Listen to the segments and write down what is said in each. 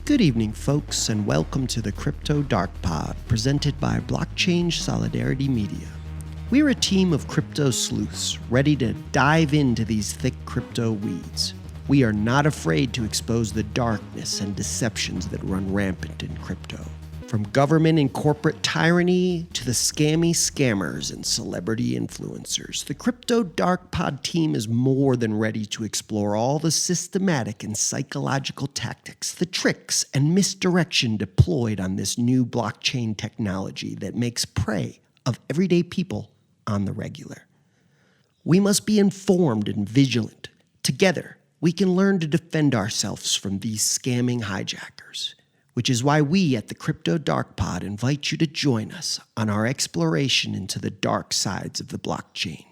Good evening, folks, and welcome to the Crypto Dark Pod, presented by Blockchain Solidarity Media. We're a team of crypto sleuths ready to dive into these thick crypto weeds. We are not afraid to expose the darkness and deceptions that run rampant in crypto. From government and corporate tyranny to the scammy scammers and celebrity influencers, the Crypto Dark Pod team is more than ready to explore all the systematic and psychological tactics, the tricks and misdirection deployed on this new blockchain technology that makes prey of everyday people on the regular. We must be informed and vigilant. Together, we can learn to defend ourselves from these scamming hijackers, which is why we at the Crypto Dark Pod invite you to join us on our exploration into the dark sides of the blockchain.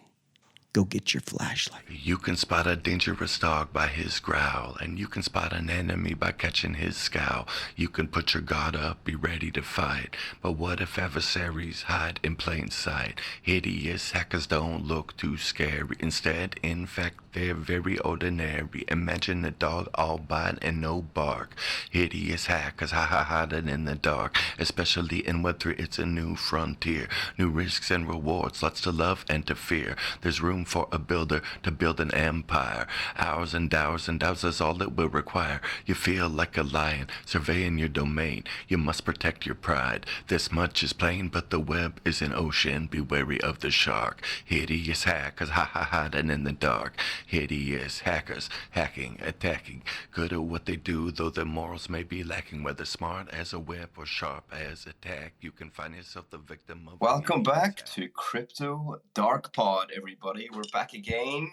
Go get your flashlight. You can spot a dangerous dog by his growl, and you can spot an enemy by catching his scowl. You can put your guard up, be ready to fight. But what if adversaries hide in plain sight? Hideous hackers don't look too scary. Instead, in fact, they're very ordinary. Imagine a dog all bite and no bark. Hideous hackers hiding in the dark. Especially in Web3, it's a new frontier. New risks and rewards, lots to love and to fear. There's room for a builder to build an empire. Hours and hours and hours is all it will require. You feel like a lion, surveying your domain. You must protect your pride. This much is plain, but the web is an ocean. Be wary of the shark. Hideous hackers hiding in the dark. Hideous hackers, hacking, attacking. Good at what they do, though their morals may be lacking. Whether smart as a whip or sharp as a tack, you can find yourself the victim of... Welcome back to Crypto Dark Pod, everybody. We're back again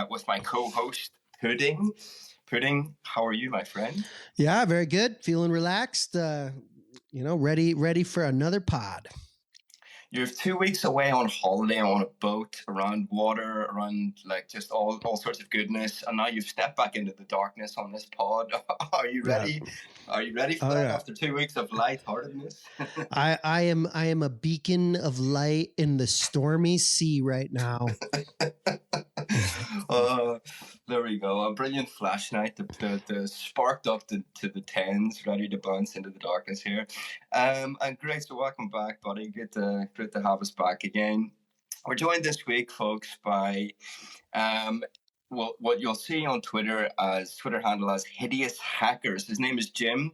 with my co-host, Pudding. Pudding, how are you, my friend? Yeah, very good. Feeling relaxed. Ready for another pod. You're 2 weeks away on holiday on a boat around water, around like just all sorts of goodness, and now you've stepped back into the darkness on this pod. Are you ready? Yeah. Are you ready for that after 2 weeks of lightheartedness? I am a beacon of light in the stormy sea right now. There we go. A brilliant flash night that sparked up to the tens, ready to bounce into the darkness here. And great, so welcome back, buddy. Good to have us back again. We're joined this week, folks, by what you'll see on Twitter handle as Hideous Hackers. His name is Jim,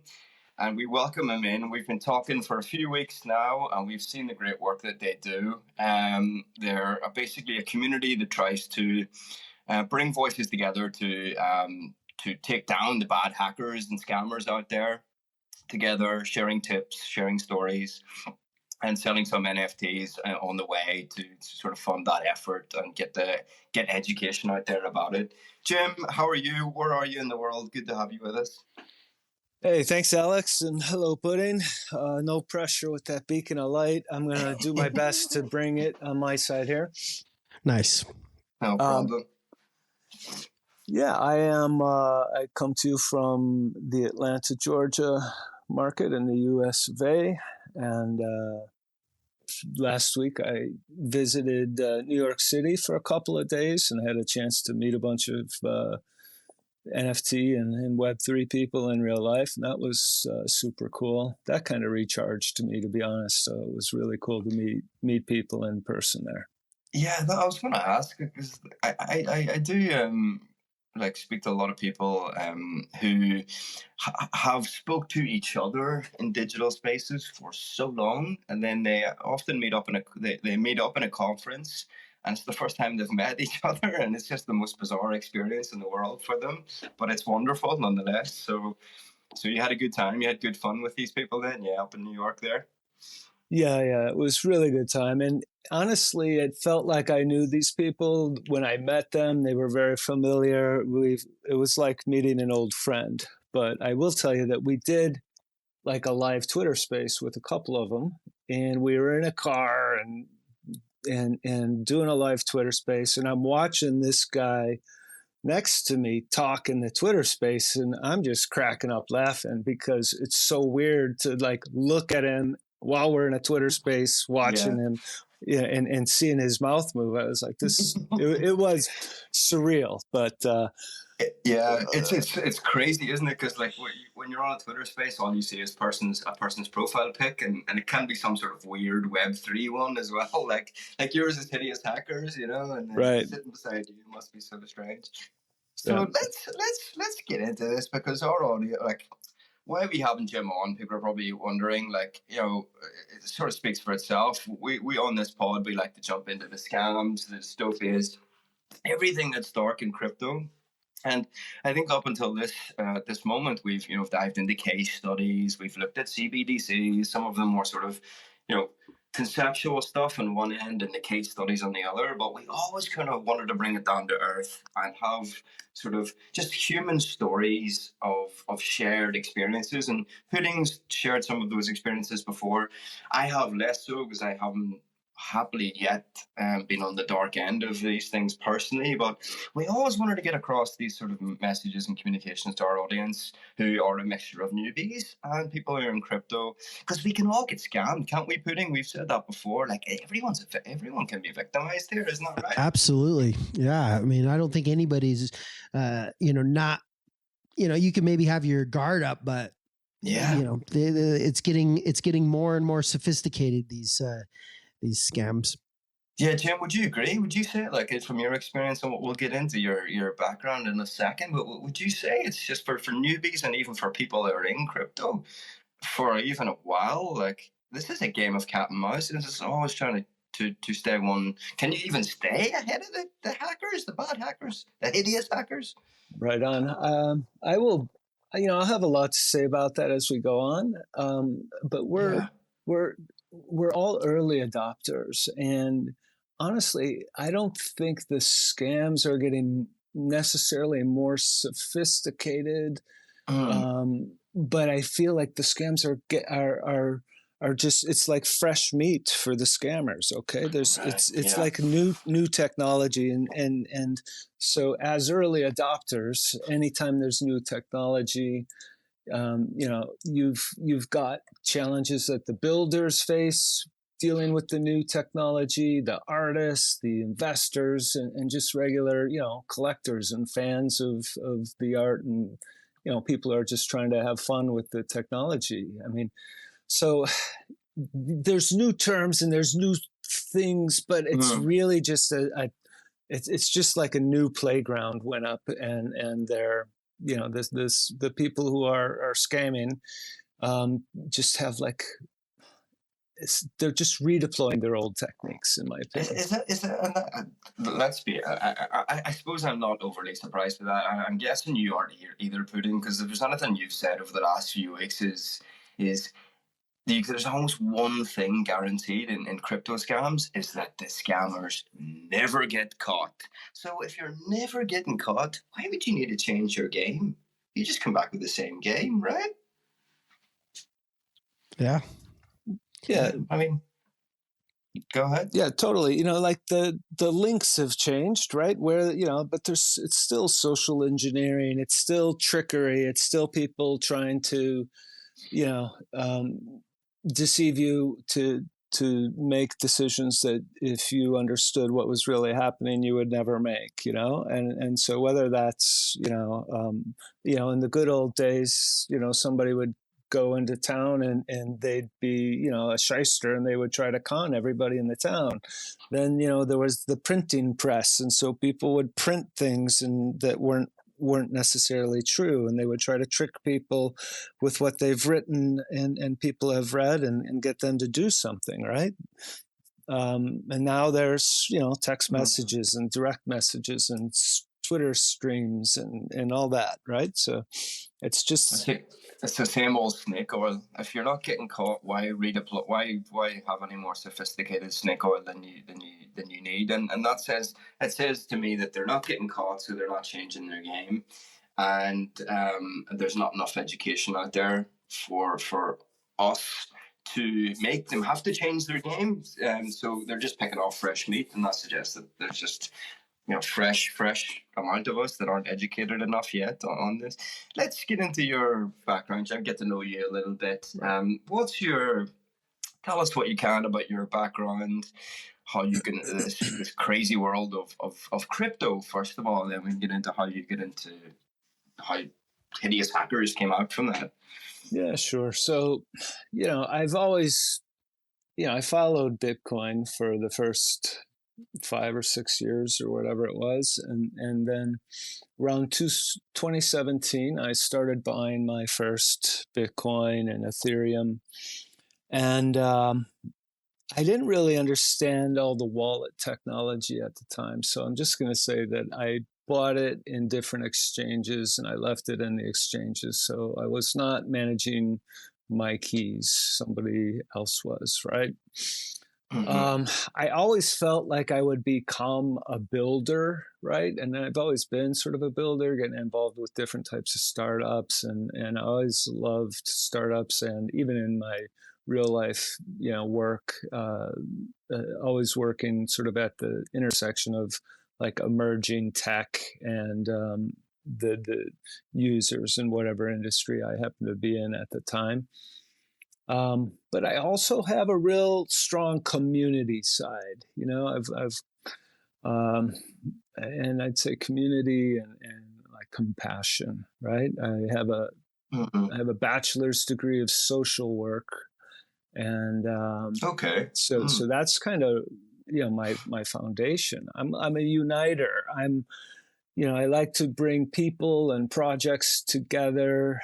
and we welcome him in. We've been talking for a few weeks now, and we've seen the great work that they do. They're basically a community that tries to bring voices together to take down the bad hackers and scammers out there together, sharing tips, sharing stories, and selling some NFTs on the way to sort of fund that effort and get education out there about it. Jim, how are you? Where are you in the world? Good to have you with us. Hey, thanks, Alex, and hello, Pudding. No pressure with that beacon of light. I'm going to do my best to bring it on my side here. Nice. No problem. Yeah, I am. I come to you from the Atlanta, Georgia market in the US of A. And last week I visited New York City for a couple of days and had a chance to meet a bunch of NFT and Web3 people in real life. And that was super cool. That kind of recharged me, to be honest. So it was really cool to meet people in person there. Yeah, I was going to ask, because I do speak to a lot of people who have spoke to each other in digital spaces for so long, and then they often meet up in a conference, and it's the first time they've met each other, and it's just the most bizarre experience in the world for them, but it's wonderful nonetheless. So you had a good time, you had good fun with these people then, up in New York there? Yeah, it was really good time. And honestly, it felt like I knew these people when I met them. They were very familiar. It was like meeting an old friend. But I will tell you that we did like a live Twitter space with a couple of them. And we were in a car and doing a live Twitter space. And I'm watching this guy next to me talk in the Twitter space. And I'm just cracking up laughing because it's so weird to like look at him while we're in a Twitter space, watching him and seeing his mouth move. I was like, it was surreal, but Yeah, it's crazy, isn't it? Because like when you're on a Twitter space, all you see is a person's profile pic, and it can be some sort of weird Web3 one as well. Like yours is hideous hackers, and then Right. sitting beside you must be sort of strange. So Yeah. let's get into this, because our audio, like, why we having Jim on, people are probably wondering, like, it sort of speaks for itself. We on this pod, we like to jump into the scams, the dystopias, everything that's dark in crypto. And I think up until this moment, we've dived into case studies, we've looked at CBDCs, some of them more sort of you know conceptual stuff on one end and the case studies on the other. But we always kind of wanted to bring it down to earth and have sort of just human stories of shared experiences. And Pudding's shared some of those experiences before. I have less so, because I haven't happily yet been on the dark end of these things personally, but we always wanted to get across these sort of messages and communications to our audience, who are a mixture of newbies and people who are in crypto, because we can all get scammed, can't we, Pudding? We've said that before. Like, everyone can be victimized here, isn't that right? Absolutely. Yeah. I mean, I don't think anybody's, not, you can maybe have your guard up, but Yeah. it's getting more and more sophisticated, these scams. Yeah, Jim, would you agree? Would you say, like, it's from your experience, and we'll get into your background in a second, but would you say it's just for newbies, and even for people that are in crypto for even a while, like, this is a game of cat and mouse, and it's always trying to stay one. Can you even stay ahead of the hackers, the bad hackers, the hideous hackers? Right on. I will, I'll have a lot to say about that as we go on. But Yeah. we're all early adopters, and honestly, I don't think the scams are getting necessarily more sophisticated. But I feel like the scams are just, it's like fresh meat for the scammers. Okay, Right. it's Yeah. like new technology, and so as early adopters, anytime there's new technology, you've got challenges that the builders face dealing with the new technology, the artists, the investors, and just regular collectors and fans of the art, and people are just trying to have fun with the technology. I mean, so there's new terms and there's new things, but it's really just it's just like a new playground went up, and they're the people who are scamming just have like they're just redeploying their old techniques, in my opinion. Let's be. I suppose I'm not overly surprised with that. I'm guessing you aren't either, Pudding, because if there's anything you've said over the last few weeks is there's almost one thing guaranteed in crypto scams, is that the scammers never get caught. So if you're never getting caught, why would you need to change your game? You just come back with the same game, right? Yeah. Yeah. I mean, go ahead. Yeah, totally. Like the links have changed, right? Where but it's still social engineering, it's still trickery, it's still people trying to deceive you to make decisions that, if you understood what was really happening, you would never make. And so whether that's in the good old days, somebody would go into town, and they'd be a shyster, and they would try to con everybody in the town. Then there was the printing press, and so people would print things and that weren't necessarily true, and they would try to trick people with what they've written and people have read, and get them to do something, right? And now there's text messages and direct messages and Twitter streams and all that, right? So it's just it's the same old snake oil. If you're not getting caught, why redeploy? Why have any more sophisticated snake oil than you need? And that says to me that they're not getting caught, so they're not changing their game, and there's not enough education out there for us to make them have to change their game. So they're just picking off fresh meat, and that suggests that there's just fresh amount of us that aren't educated enough yet on this. Let's get into your background, Jim, get to know you a little bit. Tell us what you can about your background. how you get into this crazy world of crypto, first of all, and then we can get into how you get into how hideous hackers came out from that. Yeah, sure. So, I've always, I followed Bitcoin for the first 5 or 6 years or whatever it was. And then around 2017, I started buying my first Bitcoin and Ethereum. And I didn't really understand all the wallet technology at the time. So I'm just going to say that I bought it in different exchanges and I left it in the exchanges. So I was not managing my keys. Somebody else was, right? I always felt like I would become a builder, right? And I've always been sort of a builder, getting involved with different types of startups, and I always loved startups, and even in my real life, work, always working sort of at the intersection of like emerging tech and the users in whatever industry I happen to be in at the time. But I also have a real strong community side. And I'd say community and like compassion, right? I have a bachelor's degree of social work, and Okay. So that's kind of my foundation. I'm a uniter. I like to bring people and projects together.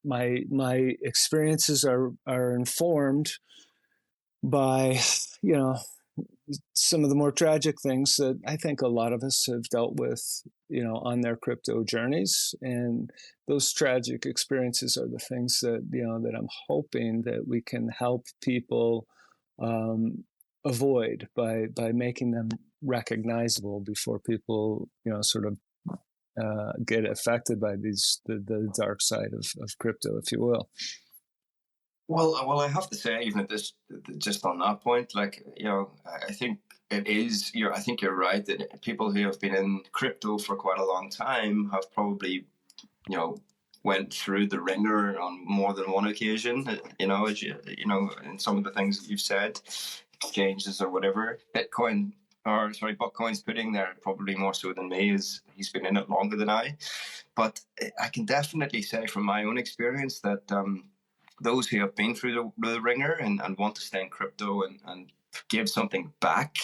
My experiences are informed by some of the more tragic things that I think a lot of us have dealt with, on their crypto journeys. And those tragic experiences are the things that I'm hoping that we can help people avoid by making them recognizable before people, sort of get affected by the dark side of crypto, if you will. Well, I have to say, even at this, just on that point, like, I think it is. I think you're right that people who have been in crypto for quite a long time have probably, went through the ringer on more than one occasion. As in some of the things that you've said, exchanges or whatever, Buckcoin's putting there probably more so than me, is he's been in it longer than I. But I can definitely say from my own experience that those who have been through the ringer and want to stay in crypto and give something back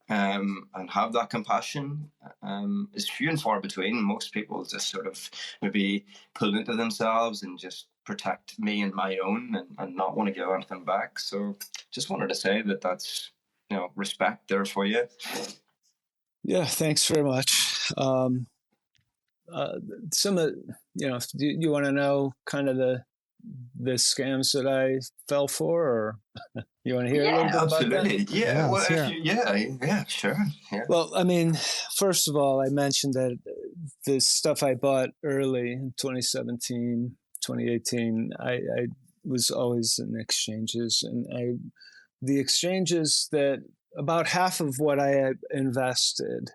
and have that compassion is few and far between. Most people just sort of maybe pull into themselves and just protect me and my own and not want to give anything back. So just wanted to say that's respect there for you. Yeah, thanks very much. Some of do you want to know kind of the scams that I fell for, or you want to hear a little bit absolutely. about that? Yeah, well, yeah, sure. Yeah. Well, I mean, first of all, I mentioned that the stuff I bought early in 2017, 2018, I was always in exchanges, and the exchanges that about half of what I had invested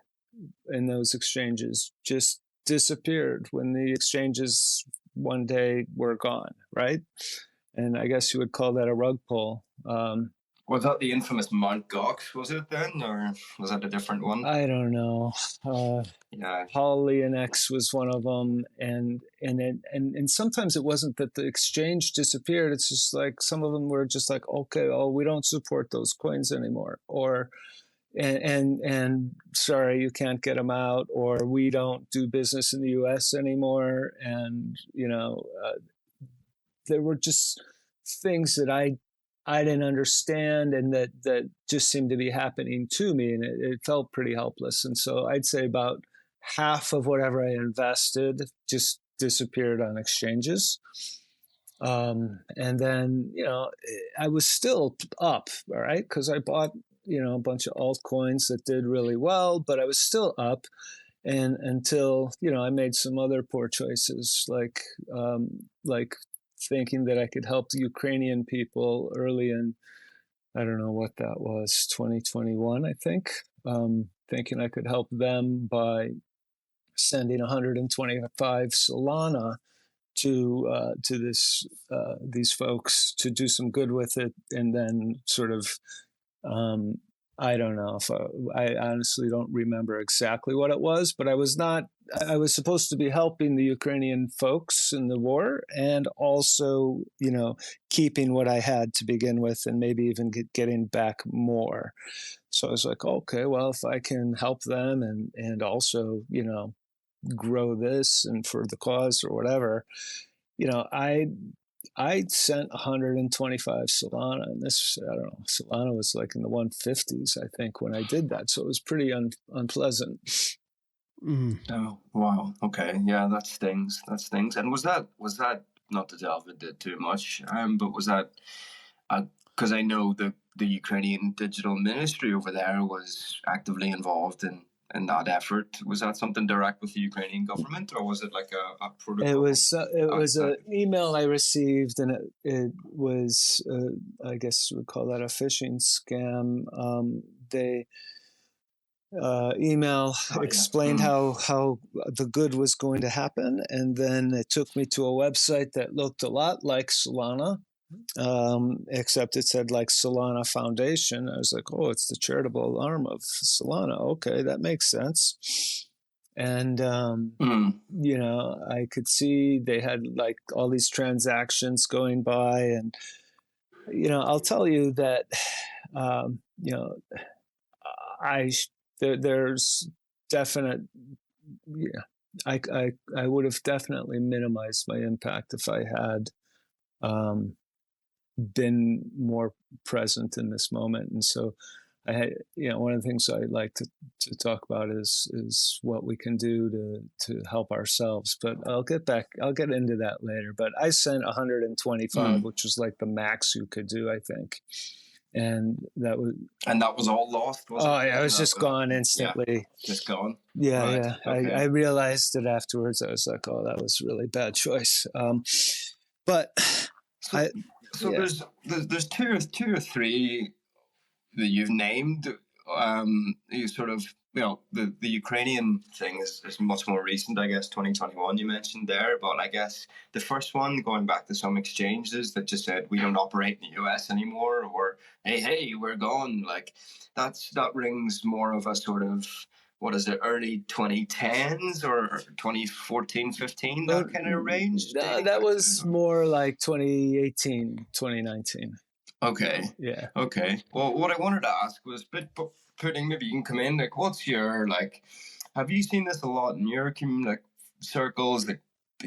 in those exchanges just disappeared when the exchanges one day were gone, right? And I guess you would call that a rug pull. Was that the infamous Mount Gox, was it then, or was that a different one? I don't know. Paul Leonex was one of them, and sometimes it wasn't that the exchange disappeared. It's just like some of them were just like, okay, we don't support those coins anymore, or and sorry, you can't get them out, or we don't do business in the U.S. anymore, and there were just things that I didn't understand, and that just seemed to be happening to me, and it felt pretty helpless. And so I'd say about half of whatever I invested just disappeared on exchanges. And then, I was still up, all right, because I bought, a bunch of altcoins that did really well, but I was still up. And until, I made some other poor choices, like thinking that I could help the Ukrainian people early in, I don't know what that was, 2021, I think, thinking I could help them by sending 125 Solana to these folks to do some good with it, and then sort of I don't know if I honestly don't remember exactly what it was, but I was supposed to be helping the Ukrainian folks in the war and also, keeping what I had to begin with and maybe even getting back more. So I was like, okay, well, if I can help them and also, grow this and for the cause or whatever, I sent 125 Solana, and this, I don't know, Solana was like in the 150s, I think, when I did that. So it was pretty unpleasant. Mm. Oh, wow. Okay. Yeah, that stings. That stings. And was that not to delve into too much, but was that because I know the Ukrainian digital ministry over there was actively involved in that effort. Was that something direct with the Ukrainian government, or was it like a protocol? It was an email I received, and it was I guess we would call that a phishing scam. They email explained how the good was going to happen, and then it took me to a website that looked a lot like Solana, except it said like Solana Foundation. I was like, oh, it's the charitable arm of Solana. Okay, that makes sense. And I could see they had like all these transactions going by, and I'll tell you that I there's definite. Yeah, I would have definitely minimized my impact if I had been more present in this moment. And so I had, one of the things I like to talk about is what we can do to help ourselves. But I'll get into that later. But I sent 125, which was like the max you could do, I think. And that was all lost, was it? Oh yeah, it was just gone instantly. Yeah, just gone. Yeah, right. yeah. Okay. I realized it afterwards. I was like, oh, that was a really bad choice. But there's two or three that you've named. You sort of, the Ukrainian thing is much more recent, I guess. 2021 you mentioned there, but I guess the first one, going back to some exchanges that just said we don't operate in the US anymore, or hey, we're gone, like that rings more of a sort of, what is it, early 2010s or 2014, 15, that kind of range? That was more like 2018, 2019. Okay. Yeah. Okay. Well, what I wanted to ask was, putting, maybe you can come in, like, what's your, like, have you seen this a lot in your circles, like,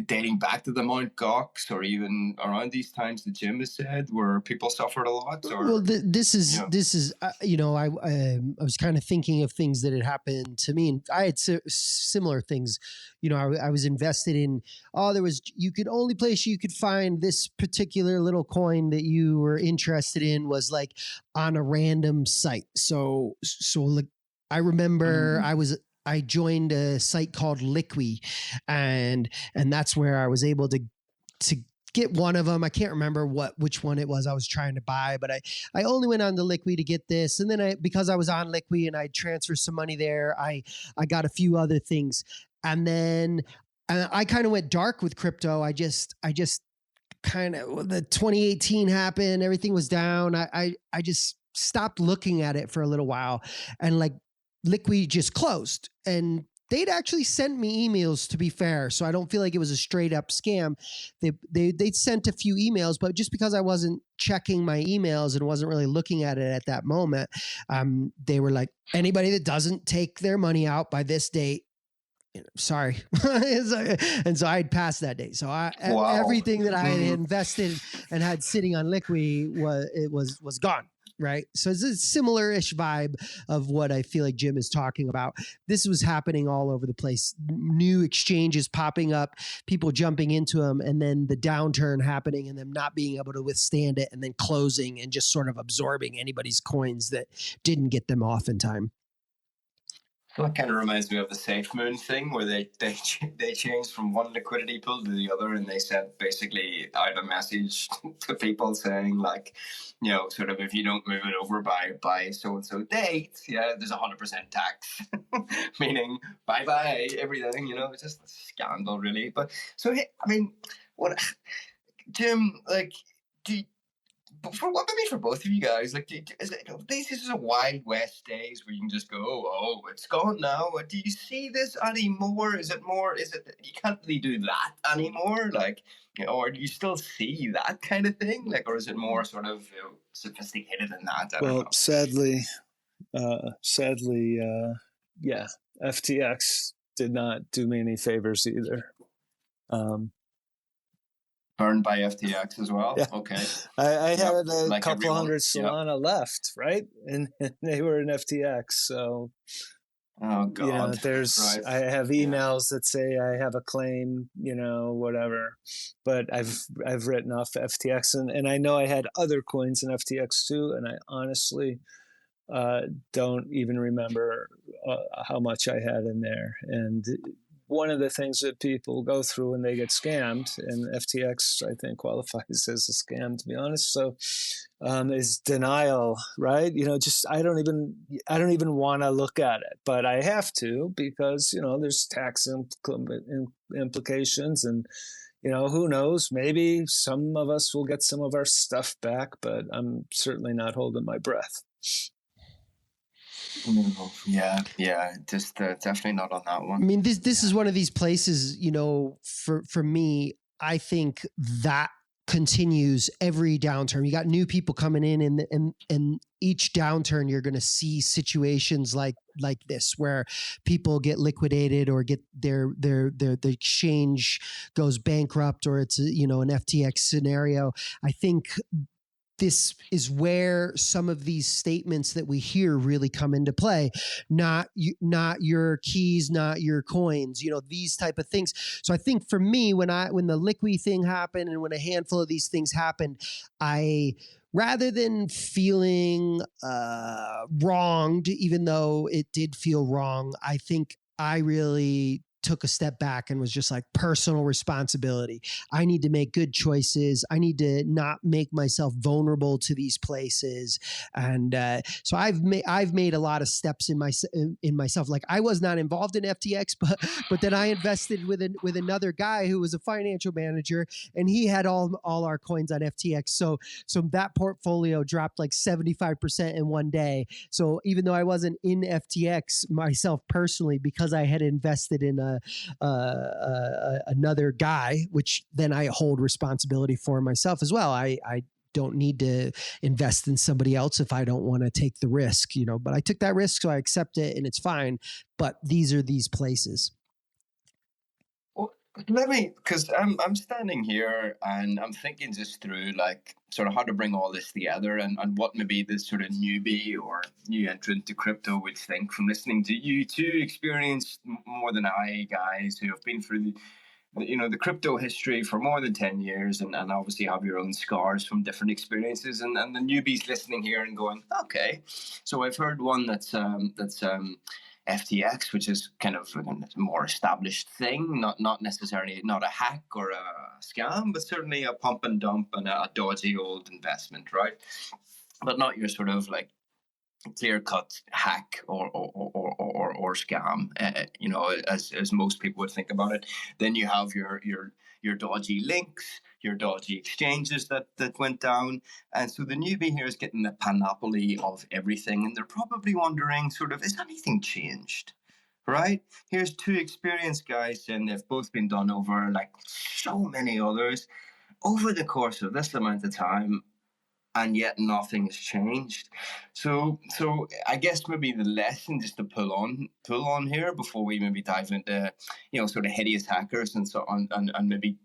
dating back to the Mount Gox, or even around these times that Jim has said, where people suffered a lot? Or, well, this is I was kind of thinking of things that had happened to me, and I had similar things. I was invested in. Only place you could find this particular little coin that you were interested in was like on a random site. So like I remember I joined a site called Liqui, and that's where I was able to get one of them. I can't remember which one it was I was trying to buy, but I only went on to Liqui to get this. And then because I was on Liqui and I transferred some money there, I got a few other things. And then I kind of went dark with crypto. I just kind of, the 2018 happened, everything was down. I just stopped looking at it for a little while, and like Liqui just closed, and they'd actually sent me emails, to be fair. So I don't feel like it was a straight up scam. They'd sent a few emails, but just because I wasn't checking my emails and wasn't really looking at it at that moment, they were like, anybody that doesn't take their money out by this date, sorry. And so I'd passed that day. So everything that I had invested and had sitting on Liqui was gone. Right. So it's a similar-ish vibe of what I feel like Jim is talking about. This was happening all over the place. New exchanges popping up, people jumping into them, and then the downturn happening and them not being able to withstand it, and then closing and just sort of absorbing anybody's coins that didn't get them off in time. Well, that kind of reminds me of the Safe Moon thing, where they changed from one liquidity pool to the other, and they sent basically out a message to people saying, like, sort of, if you don't move it over by so and so date, there's 100% tax, meaning bye everything. It's just a scandal, really. But so, I mean, what, Jim, like, but for what maybe for both of you guys, like, this is a Wild West days where you can just go, oh, it's gone now. Do you see this anymore? Is it more? Is it you can't really do that anymore? Like, or do you still see that kind of thing? Like, or is it more sort of sophisticated than that? I don't know. Sadly, yeah, FTX did not do me any favors either. Burned by FTX as well. Yeah. Okay. I had a like couple everyone. hundred Solana left, right? And they were in FTX. So, oh God, there's, right. I have emails that say I have a claim, whatever, but I've written off FTX, and I know I had other coins in FTX too. And I honestly don't even remember how much I had in there. And one of the things that people go through when they get scammed, and FTX, I think, qualifies as a scam, to be honest. So, is denial, right? Just I don't even want to look at it, but I have to because there's tax implications, and who knows? Maybe some of us will get some of our stuff back, but I'm certainly not holding my breath. Yeah, just definitely not on that one. I mean, this is one of these places, for me, I think that continues every downturn. You got new people coming in, and each downturn you're going to see situations like this where people get liquidated or get the exchange goes bankrupt, or it's an FTX scenario. I think this is where some of these statements that we hear really come into play. Not your keys, not your coins, these type of things. So I think for me, when the Liqui thing happened and when a handful of these things happened, rather than feeling wronged, even though it did feel wrong, I think I really took a step back and was just like, personal responsibility. I need to make good choices. I need to not make myself vulnerable to these places. And so I've made a lot of steps in myself. Like, I was not involved in FTX, but then I invested with another guy who was a financial manager, and he had all our coins on FTX. So that portfolio dropped like 75% in one day. So even though I wasn't in FTX myself personally, because I had invested in another guy, which then I hold responsibility for myself as well. I don't need to invest in somebody else if I don't want to take the risk, but I took that risk, so I accept it, and it's fine. But these are these places. Well, because I'm standing here and I'm thinking just through like sort of how to bring all this together, and what maybe this sort of newbie or new entrant to crypto would think from listening to you two experienced more than I guys who have been through the crypto history for more than 10 years, and obviously have your own scars from different experiences, and the newbies listening here and going, okay, so I've heard one that's FTX, which is kind of a more established thing, not necessarily not a hack or a scam, but certainly a pump and dump and a dodgy old investment, right? But not your sort of like clear-cut hack or scam, as most people would think about it. Then you have your dodgy links, your dodgy exchanges that went down, and so the newbie here is getting the panoply of everything, and they're probably wondering, sort of, is anything changed? Right? Here's two experienced guys, and they've both been done over like so many others over the course of this amount of time, and yet nothing has changed. So I guess maybe the lesson just to pull on here before we maybe dive into sort of hideous hackers and so on, and maybe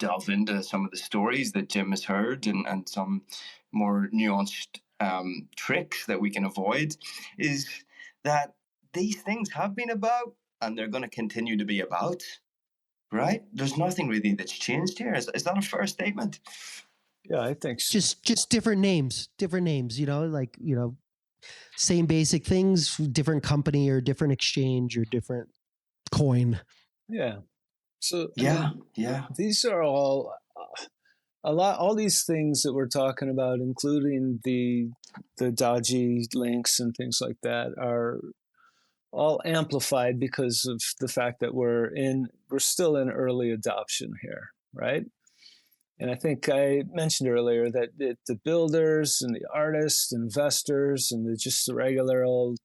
delve into some of the stories that Jim has heard, and some more nuanced tricks that we can avoid, is that these things have been about, and they're going to continue to be about, right? There's nothing really that's changed here. Is that a fair statement? Yeah, I think so. Just different names, same basic things, different company or different exchange or different coin. Yeah. So yeah. These are all all these things that we're talking about, including the dodgy links and things like that, are all amplified because of the fact that we're still in early adoption here, right? And I think I mentioned earlier that the builders and the artists, investors, and just the regular old,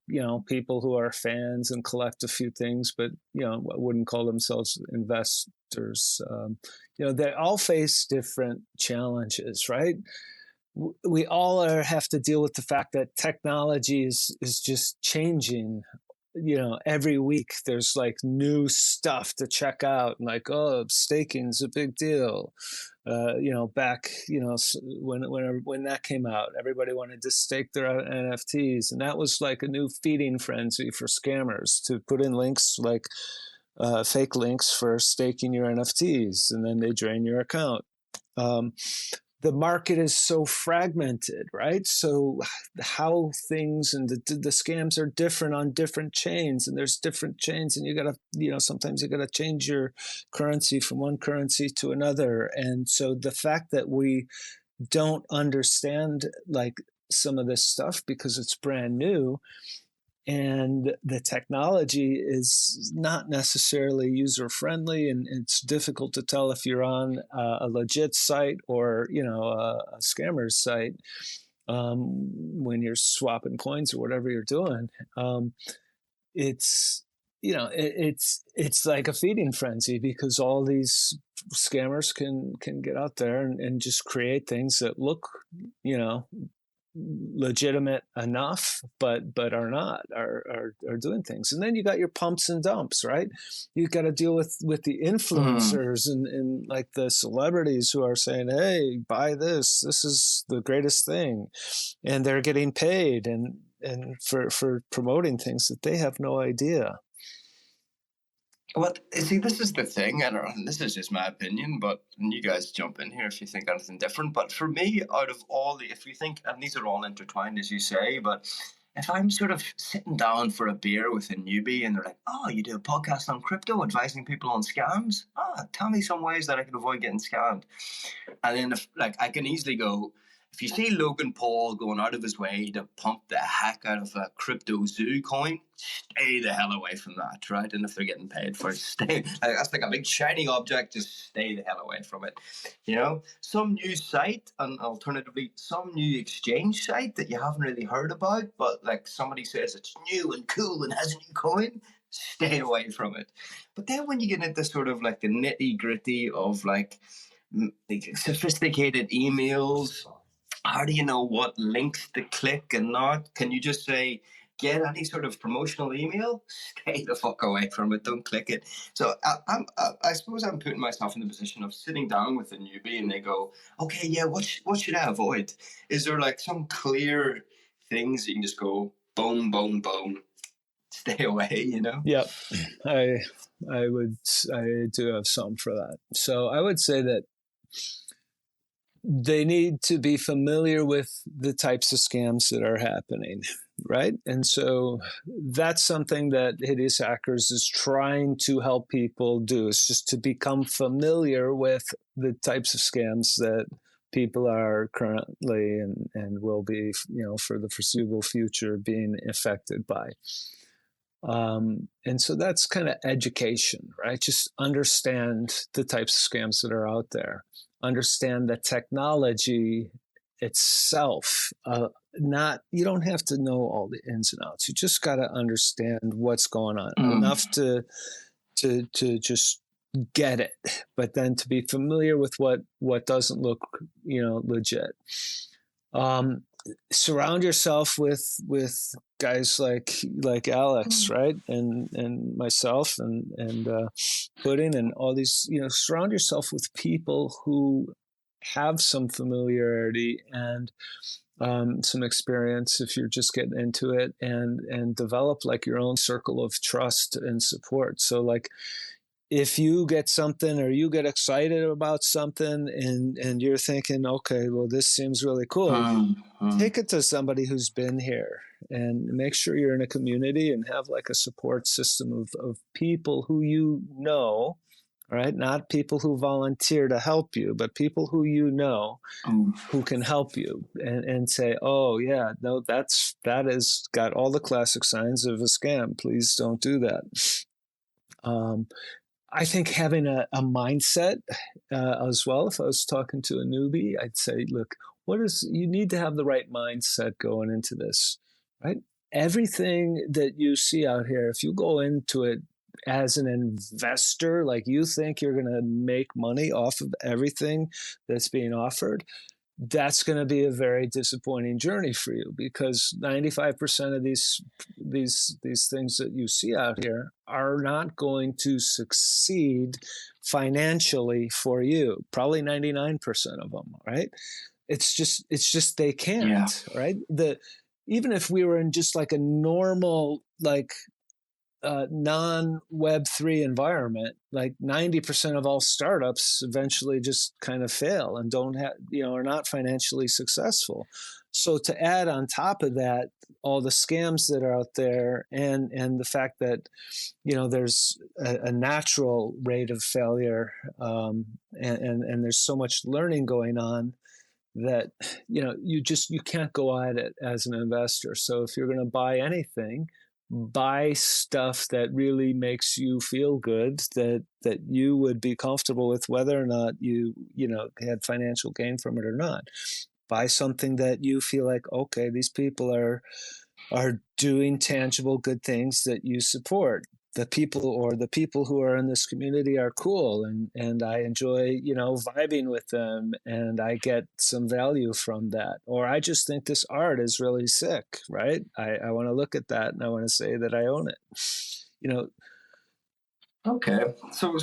people who are fans and collect a few things, but, wouldn't call themselves investors. They all face different challenges, right? We all have to deal with the fact that technology is just changing. Every week there's like new stuff to check out, and like, oh, staking's a big deal. Back, when that came out, everybody wanted to stake their NFTs, and that was like a new feeding frenzy for scammers to put in links like fake links for staking your NFTs, and then they drain your account. The market is so fragmented, right? So how things and the scams are different on different chains, and there's different chains, and you got to, sometimes you got to change your currency from one currency to another. And so the fact that we don't understand like some of this stuff because it's brand new, and the technology is not necessarily user friendly, and it's difficult to tell if you're on a legit site or a scammer's site when you're swapping coins or whatever you're doing. It's it's like a feeding frenzy, because all these scammers can get out there and just create things that look legitimate enough, but are not, are doing things. And then you got your pumps and dumps, right? You got to deal with the influencers and like the celebrities who are saying, hey, buy this is the greatest thing, and they're getting paid and for promoting things that they have no idea. Well, see, this is the thing. I don't know, this is just my opinion, but you guys jump in here if you think anything different. But for me, out of all if you think, and these are all intertwined, as you say, but if I'm sort of sitting down for a beer with a newbie and they're like, oh, you do a podcast on crypto, advising people on scams? Tell me some ways that I can avoid getting scammed. And then, I can easily go, if you see Logan Paul going out of his way to pump the heck out of a crypto zoo coin, stay the hell away from that, right? And if they're getting paid for it, stay. That's like a big shiny object, just stay the hell away from it. Some new site, and alternatively, some new exchange site that you haven't really heard about, but like somebody says it's new and cool and has a new coin, stay away from it. But then when you get into sort of like the nitty gritty of like sophisticated emails, how do you know what links to click and not? Can you just say, get any sort of promotional email? Stay the fuck away from it. Don't click it. So I suppose I'm putting myself in the position of sitting down with a newbie and they go, okay, yeah, what should I avoid? Is there like some clear things that you can just go, boom, boom, boom, stay away, Yep. I do have some for that. So I would say that they need to be familiar with the types of scams that are happening, right? And so that's something that Hideous Hackers is trying to help people do, is just to become familiar with the types of scams that people are currently and will be, for the foreseeable future, being affected by. And so that's kind of education, right? Just understand the types of scams that are out there. Understand the technology itself. You don't have to know all the ins and outs. You just got to understand what's going on enough to just get it, but then to be familiar with what doesn't look legit. Surround yourself with guys like Alex, right, and myself and Pudding and all these. Surround yourself with people who have some familiarity and some experience if you're just getting into it, and develop like your own circle of trust and support. So like, if you get something or you get excited about something and you're thinking, okay, well, this seems really cool, take it to somebody who's been here, and make sure you're in a community and have like a support system of people who right? Not people who volunteer to help you, but people who who can help you and say, oh yeah, no, that has got all the classic signs of a scam. Please don't do that. I think having a mindset as well. If I was talking to a newbie, I'd say, look, you need to have the right mindset going into this, right? Everything that you see out here, if you go into it as an investor, like you think you're going to make money off of everything that's being offered, that's going to be a very disappointing journey for you, because 95% of these things that you see out here are not going to succeed financially for you. Probably 99% of them, right? It's just they Yeah. can't, right? Even if we were in just like a normal, like non-Web3 environment, like 90% of all startups eventually just kind of fail and don't have, are not financially successful. So to add on top of that, all the scams that are out there, and the fact that, there's a natural rate of failure, and there's so much learning going on, that you can't go at it as an investor. So if you're going to buy anything, buy stuff that really makes you feel good, that you would be comfortable with, whether or not you had financial gain from it or not. Buy something that you feel like, okay, these people are doing tangible good things that you support. The people who are in this community are cool, and I enjoy, vibing with them, and I get some value from that. Or I just think this art is really sick, right? I want to look at that and I want to say that I own it. Okay. So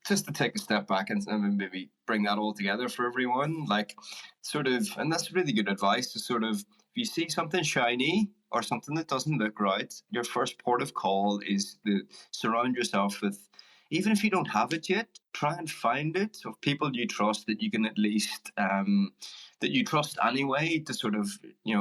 just to take a step back and maybe bring that all together for everyone, like sort of, and that's really good advice, to sort of, if you see something shiny or something that doesn't look right, your first port of call is to surround yourself with, even if you don't have it yet, try and find it of people you trust, that you can at least that you trust anyway, to sort of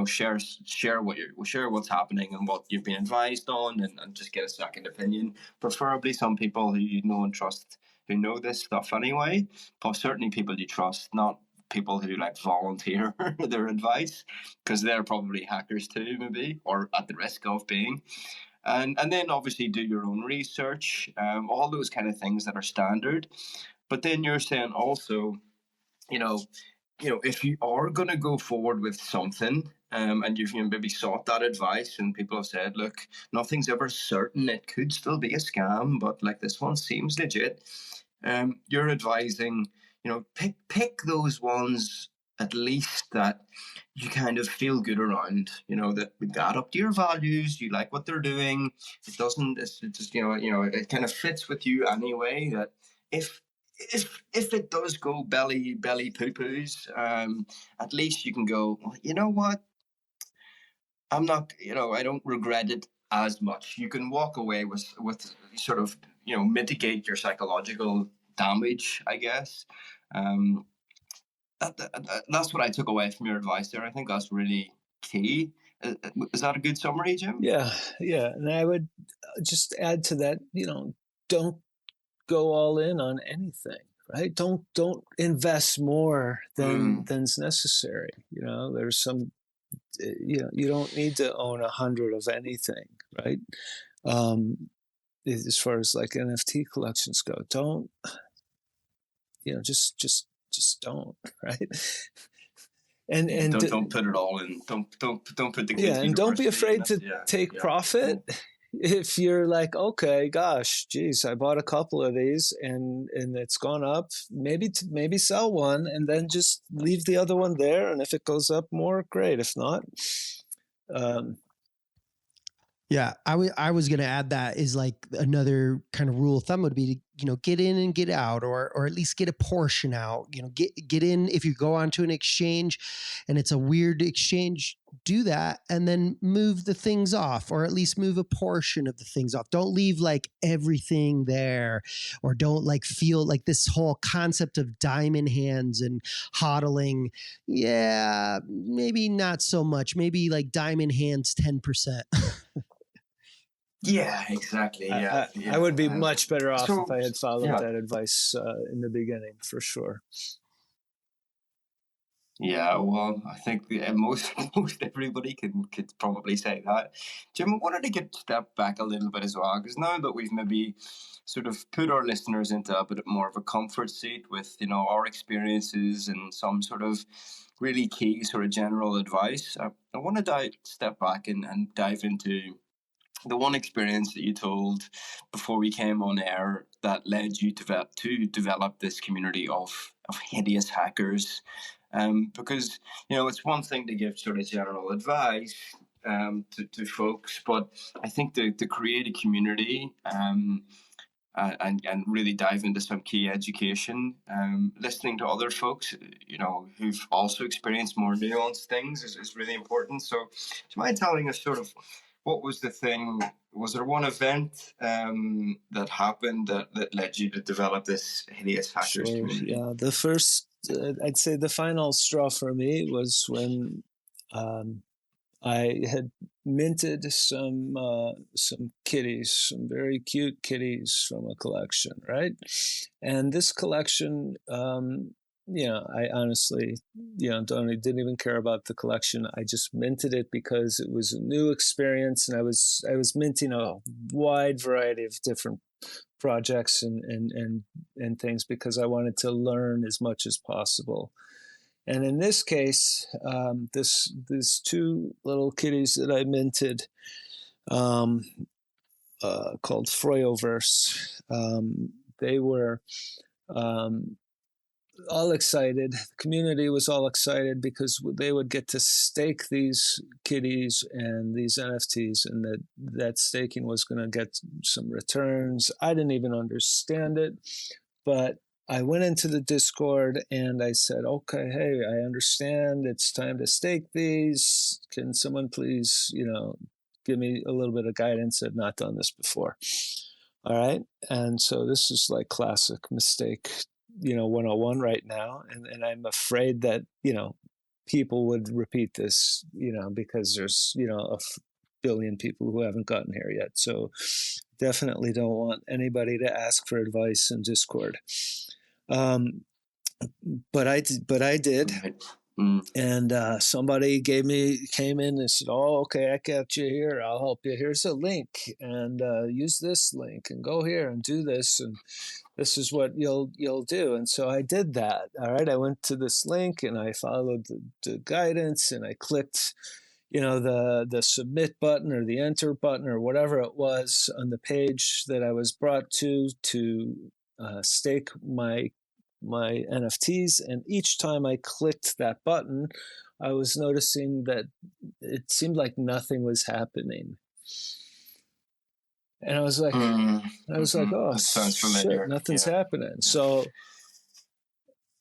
share what's happening and what you've been advised on, and just get a second opinion. Preferably some people who you know and trust, who know this stuff anyway, but certainly people you trust, not people who like volunteer their advice, because they're probably hackers too, maybe, or at the risk of being. And then obviously do your own research, all those kind of things that are standard. But then you're saying also, if you are going to go forward with something, and you've maybe sought that advice, and people have said, look, nothing's ever certain, it could still be a scam, but like this one seems legit. You're advising, pick those ones at least that you kind of feel good around, that add up to your values, you like what they're doing. It's just, it kind of fits with you anyway, that if it does go belly poo poos, at least you can go, well, you know what? I'm not, I don't regret it as much. You can walk away with sort of, mitigate your psychological damage, I guess. That's what I took away from your advice there. I think that's really key. Is that a good summary, Jim? Yeah. And I would just add to that, don't go all in on anything, right? Don't invest more than's necessary. There's some, you don't need to own 100 of anything, right? As far as like NFT collections go, don't, just don't, right? And don't put it all in. Don't put the kids. Yeah, and don't be afraid to take profit. If you're like, okay, gosh, geez, I bought a couple of these and it's gone up, maybe sell one and then just leave the other one there. And if it goes up more, great. If not, yeah, I was going to add that is like another kind of rule of thumb would be to, get in and get out, or at least get a portion out, get in. If you go onto an exchange and it's a weird exchange, do that and then move the things off, or at least move a portion of the things off. Don't leave like everything there, or don't like feel like this whole concept of diamond hands and hodling. Yeah, maybe not so much. Maybe like diamond hands 10%. Yeah, exactly. Yeah, I would be much better off if I had followed that advice in the beginning, for sure. Yeah, well, I think most most everybody could probably say that. Jim, I wanted to get step back a little bit as well, because now that we've maybe sort of put our listeners into a bit more of a comfort seat with, you know, our experiences and some sort of really key sort of general advice, I want to step back and dive into the one experience that you told before we came on air that led you to develop this community of hideous hackers. Because, you know, it's one thing to give sort of general advice to folks, but I think to create a community and really dive into some key education, listening to other folks, you know, who've also experienced more nuanced things is really important. So, do you mind telling us sort of what was the thing? Was there one event that happened that led you to develop this hideous hackers community? Yeah, the first, I'd say the final straw for me was when I had minted some kitties, some very cute kitties from a collection, right? And this collection, I honestly, didn't even care about the collection. I just minted it because it was a new experience, and I was minting a wide variety of different projects and things because I wanted to learn as much as possible. And in this case, these two little kitties that I minted, called Froyoverse, they were all excited. The community was all excited because they would get to stake these kitties and these NFTs, and that staking was going to get some returns. I didn't even understand it, but I went into the Discord and I said, okay, hey, I understand it's time to stake these. Can someone please, give me a little bit of guidance? I've not done this before. All right. And so this is like classic mistake, 101 right now. And I'm afraid that, people would repeat this, because there's, a billion people who haven't gotten here yet. So definitely don't want anybody to ask for advice in Discord. But I did. And somebody came in and said, "Oh, okay, I got you here. I'll help you. Here's a link, and use this link, and go here and do this, and this is what you'll do." And so I did that. All right, I went to this link and I followed the guidance, and I clicked, the submit button or the enter button or whatever it was on the page that I was brought to stake my NFTs. And each time I clicked that button, I was noticing that it seemed like nothing was happening. And I was like, oh, that sounds familiar. Shit, nothing's happening. So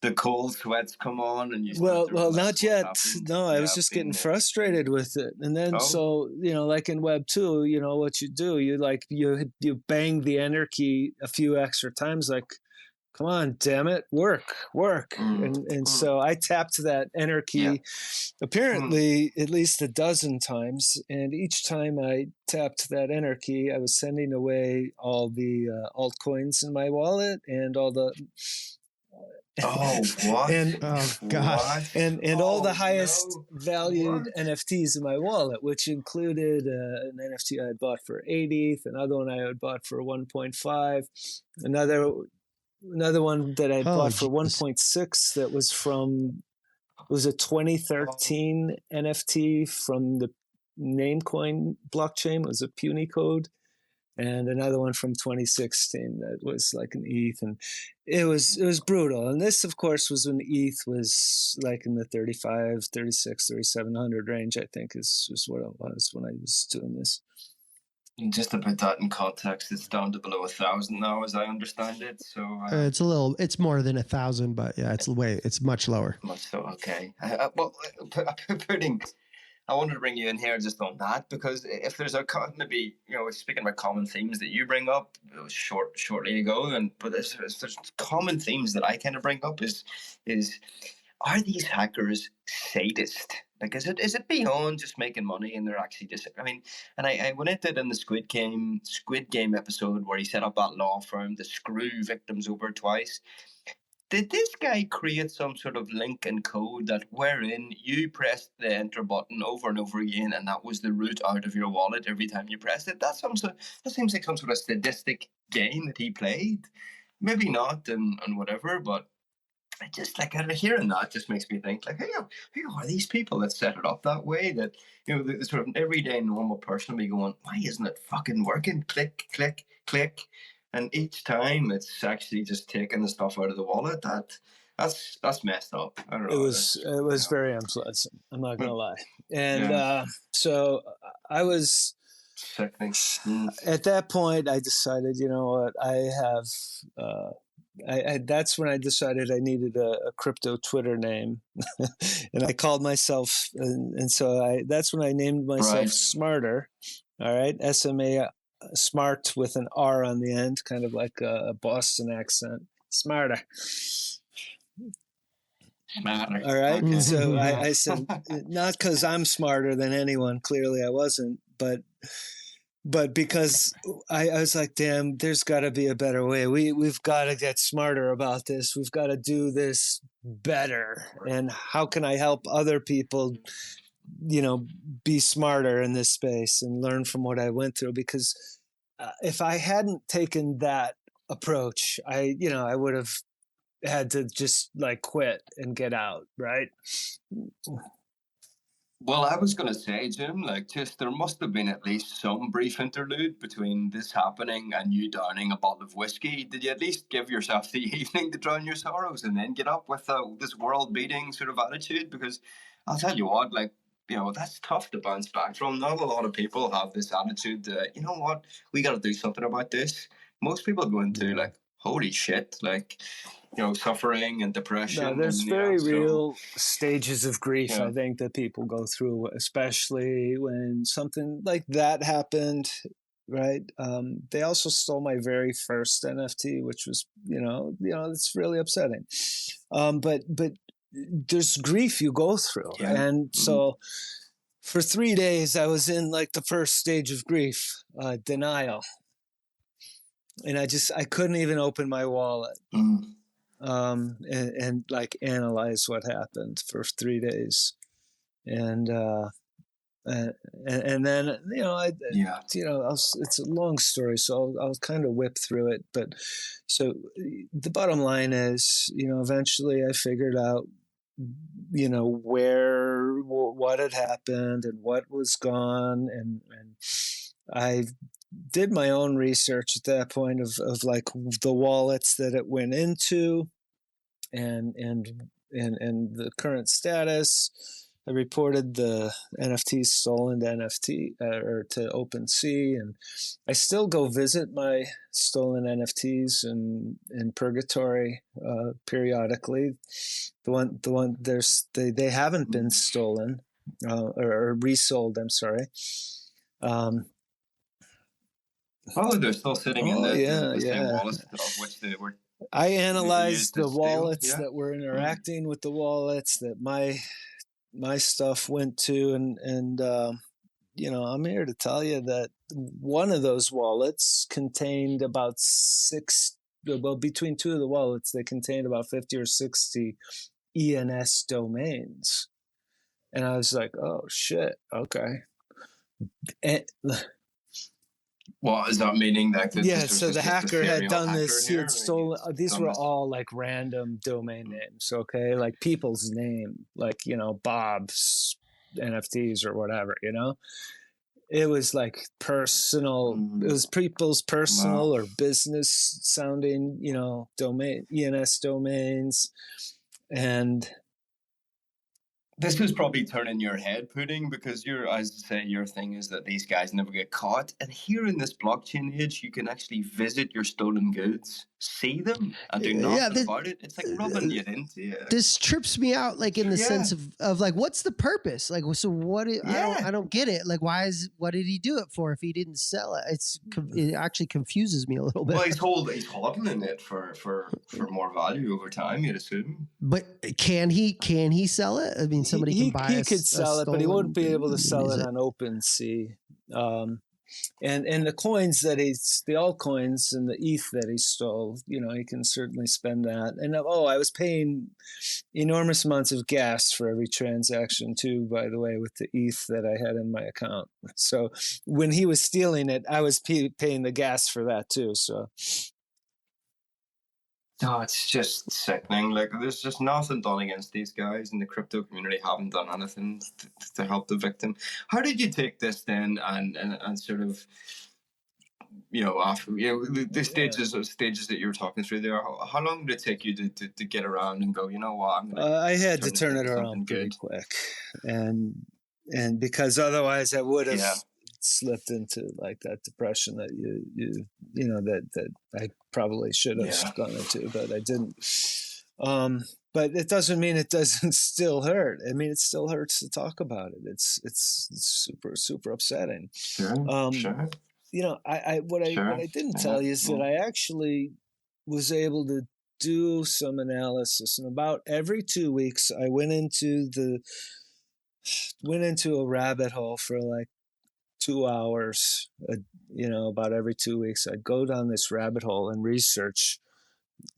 the cold sweats come on, and you well, not yet. No, I was just getting frustrated with it. And then, so, like in Web 2, what you do, you bang the enter key a few extra times, like, come on, damn it, work. And so I tapped that enter key apparently at least a dozen times. And each time I tapped that enter key, I was sending away all the altcoins in my wallet and all the... Oh, what? And oh god! And all the highest valued NFTs in my wallet, which included an NFT I had bought for 80th, another one I had bought for 1.5, another one that I bought for 1.6 that was a 2013 NFT from the Namecoin blockchain. It was a puny code. And another one from 2016 that was like an ETH, and it was brutal. And this, of course, was when ETH was like in the 35, 36, 3,700 range, I think is what it was when I was doing this. Just to put that in context, it's down to below 1,000 now, as I understand it. So it's more than 1,000, but yeah, it's much lower. Much so, okay. I wanted to bring you in here just on that, because if there's maybe, speaking about common themes that you bring up, it was shortly ago, but there's common themes that I kind of bring up is are these hackers sadist? Like, is it beyond just making money and they're actually just, and I went into it in the Squid Game episode where he set up that law firm to screw victims over twice. did this guy create some sort of link and code that wherein you pressed the enter button over and over again, and that was the route out of your wallet every time you pressed it? That seems like some sort of sadistic game that he played. Maybe not, and whatever, but I just like hearing that just makes me think like, hey, who are these people that set it up that way? That the sort of everyday normal person will be going, why isn't it fucking working? Click, click, click. And each time it's actually just taking the stuff out of the wallet. That's messed up. I don't know. It was very unpleasant. I'm not gonna lie. And so I was sickening. At that point. I decided, you know what, I have. That's when I decided I needed a crypto Twitter name, and I called myself, and so that's when I named myself Smarter. All right, SMA. Smart with an R on the end, kind of like a Boston accent. Smarter. All right. Okay. So I said, not because I'm smarter than anyone. Clearly, I wasn't, but because I was like, damn, there's got to be a better way. We've got to get smarter about this. We've got to do this better. And how can I help other people, be smarter in this space and learn from what I went through? Because if I hadn't taken that approach, I would have had to just like quit and get out, right? Well, I was going to say, Jim, like, just there must have been at least some brief interlude between this happening and you downing a bottle of whiskey. Did you at least give yourself the evening to drown your sorrows and then get up with this world-beating sort of attitude? Because I'll tell you what, like, that's tough to bounce back from. Not a lot of people have this attitude, you know what, we got to do something about this. Most people go into, like, holy shit, like, suffering and depression. No, there's very real stages of grief, I think, that people go through, especially when something like that happened, right? They also stole my very first NFT, which was, it's really upsetting. But there's grief you go through. Yeah. And so for 3 days, I was in like the first stage of grief, denial. And I couldn't even open my wallet. And like analyze what happened for 3 days, and then it's a long story, so I'll kind of whip through it. But so the bottom line is, eventually I figured out, what had happened and what was gone, and I did my own research at that point of like the wallets that it went into and the current status. I reported the NFTs stolen to NFT or to OpenSea, and I still go visit my stolen NFTs in Purgatory periodically. They haven't been stolen or resold. I'm sorry. They're still sitting in the same wallets of which they were. I analyzed the wallets that were interacting with the wallets that my stuff went to, and I'm here to tell you that one of those wallets contained about between two of the wallets, they contained about 50 or 60 ENS domains. And I was like, oh shit, okay. What is that meaning? That so the hacker had done this. He had stolen. These were all like random domain names. Okay, like people's name, like Bob's NFTs or whatever. It was like personal. It was people's personal or business sounding, domain ENS domains, and. This was probably turning your head, Pudding, because your thing is that these guys never get caught. And here in this blockchain age, you can actually visit your stolen goods, see them, and do nothing about it. It's like rubbing it into you. This trips me out, like in the sense of like, what's the purpose? Like, so what? I don't get it. Like, what did he do it for if he didn't sell it? It actually confuses me a little bit. Well, he's hodling it for more value over time, you'd assume. But can he sell it? I mean, somebody can buy it. He could sell it, but he wouldn't be able to sell it on OpenSea. And the coins that the altcoins and the ETH that he stole, he can certainly spend that. And I was paying enormous amounts of gas for every transaction too, by the way, with the ETH that I had in my account. So when he was stealing it, I was paying the gas for that too. So. No, it's just sickening. Like, there's just nothing done against these guys, and the crypto community haven't done anything to help the victim. How did you take this then, and sort of, after the stages that you were talking through there? How long did it take you to get around and go, you know what? I had to turn it around pretty quick, and because otherwise I would have slipped into like that depression that that I probably should have gone into, but I didn't. But it doesn't mean it doesn't still hurt. I mean, it still hurts to talk about it. It's super, super upsetting. Sure. What I didn't tell you is that I actually was able to do some analysis, and about every 2 weeks I went into a rabbit hole for like 2 hours, about every 2 weeks. I'd go down this rabbit hole and research,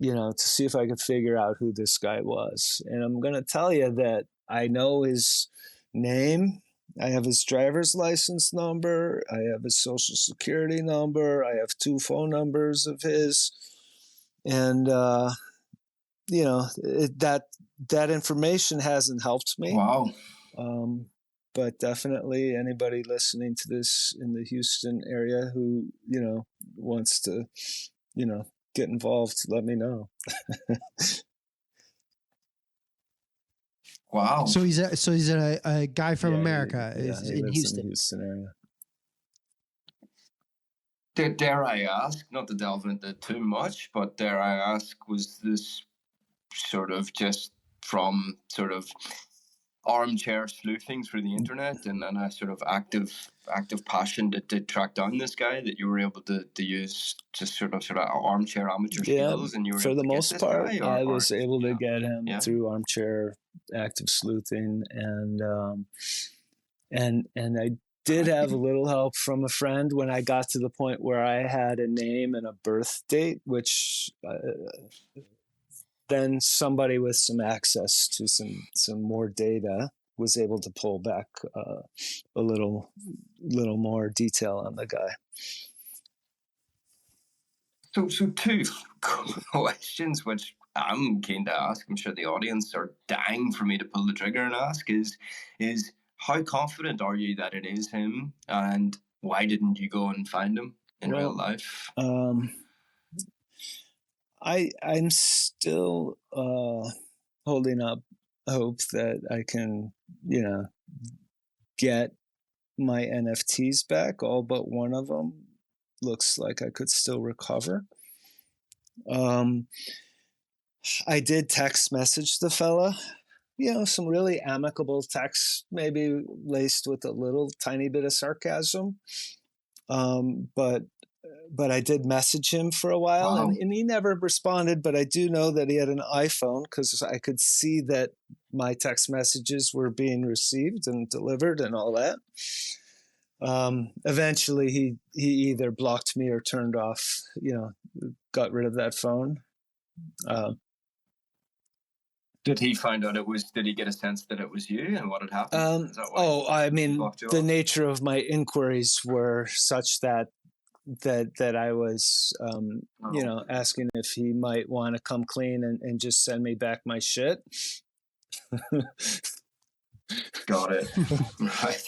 to see if I could figure out who this guy was. And I'm going to tell you that I know his name. I have his driver's license number. I have his social security number. I have 2 phone numbers of his. And, that information hasn't helped me. Wow. But definitely anybody listening to this in the Houston area who, wants to, get involved, let me know. Wow. So he's a guy from America he in Houston. In the Houston Dare area. I ask, not to delve into too much, but dare I ask, was this sort of just from sort of armchair sleuthing through the internet and a sort of active passion to track down this guy that you were able to use just sort of armchair amateur skills, and you were for the most part I was able to get him through armchair active sleuthing, and I did have a little help from a friend when I got to the point where I had a name and a birth date, which then somebody with some access to some more data was able to pull back a little more detail on the guy. So 2 questions which I'm keen to ask. I'm sure the audience are dying for me to pull the trigger and ask is how confident are you that it is him, and why didn't you go and find him in real life? I'm still holding up hope that I can, get my NFTs back. All but one of them looks like I could still recover. I did text message the fella, some really amicable text, maybe laced with a little tiny bit of sarcasm. But I did message him for a while, and he never responded. But I do know that he had an iPhone, because I could see that my text messages were being received and delivered and all that. Eventually, he either blocked me or turned off, got rid of that phone. Did he find out did he get a sense that it was you and what had happened? I mean, the nature of my inquiries were such that I was, asking if he might want to come clean and just send me back my shit. Got it. Right.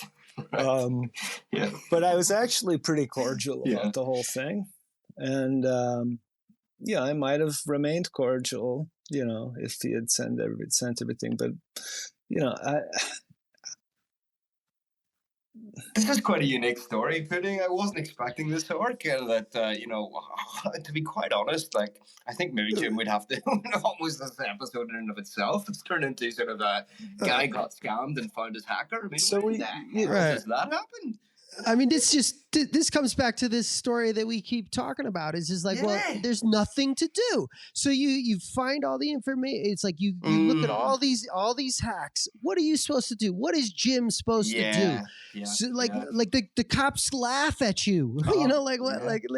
Yeah. But I was actually pretty cordial about the whole thing. And, I might have remained cordial, if he had sent everything. But, this is quite a unique story, Pudding. I wasn't expecting this to work. That to be quite honest, like, I think maybe Jim would have to almost this episode in and of itself. It's turned into sort of a guy got scammed and found his hacker. I mean, so does that happen? I mean, this comes back to this story that we keep talking about. Is just like, well, there's nothing to do. So you find all the information. It's like you look at all these hacks. What are you supposed to do? What is Jim supposed to do? Yeah. So like the cops laugh at you. You know, like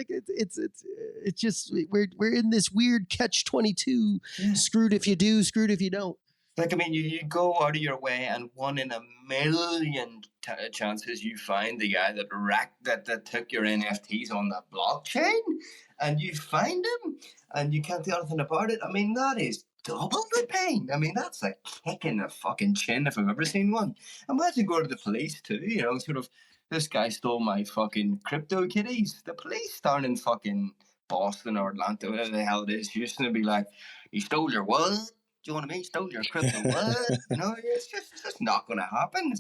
it's just we're in this weird catch-22. Screwed if you do, screwed if you don't. Like, I mean, you go out of your way, and 1 in a million chances you find the guy that took your NFTs on the blockchain, and you find him, and you can't do anything about it. I mean, that is double the pain. I mean, that's a kick in the fucking chin if I've ever seen one. Imagine going to the police too, you know, sort of, this guy stole my fucking crypto kitties. The police down in fucking Boston or Atlanta, whatever the hell it is, Houston, would be like, he stole your what? Do you want to meet? Stole your crypto? What? You know, it's just not going to happen.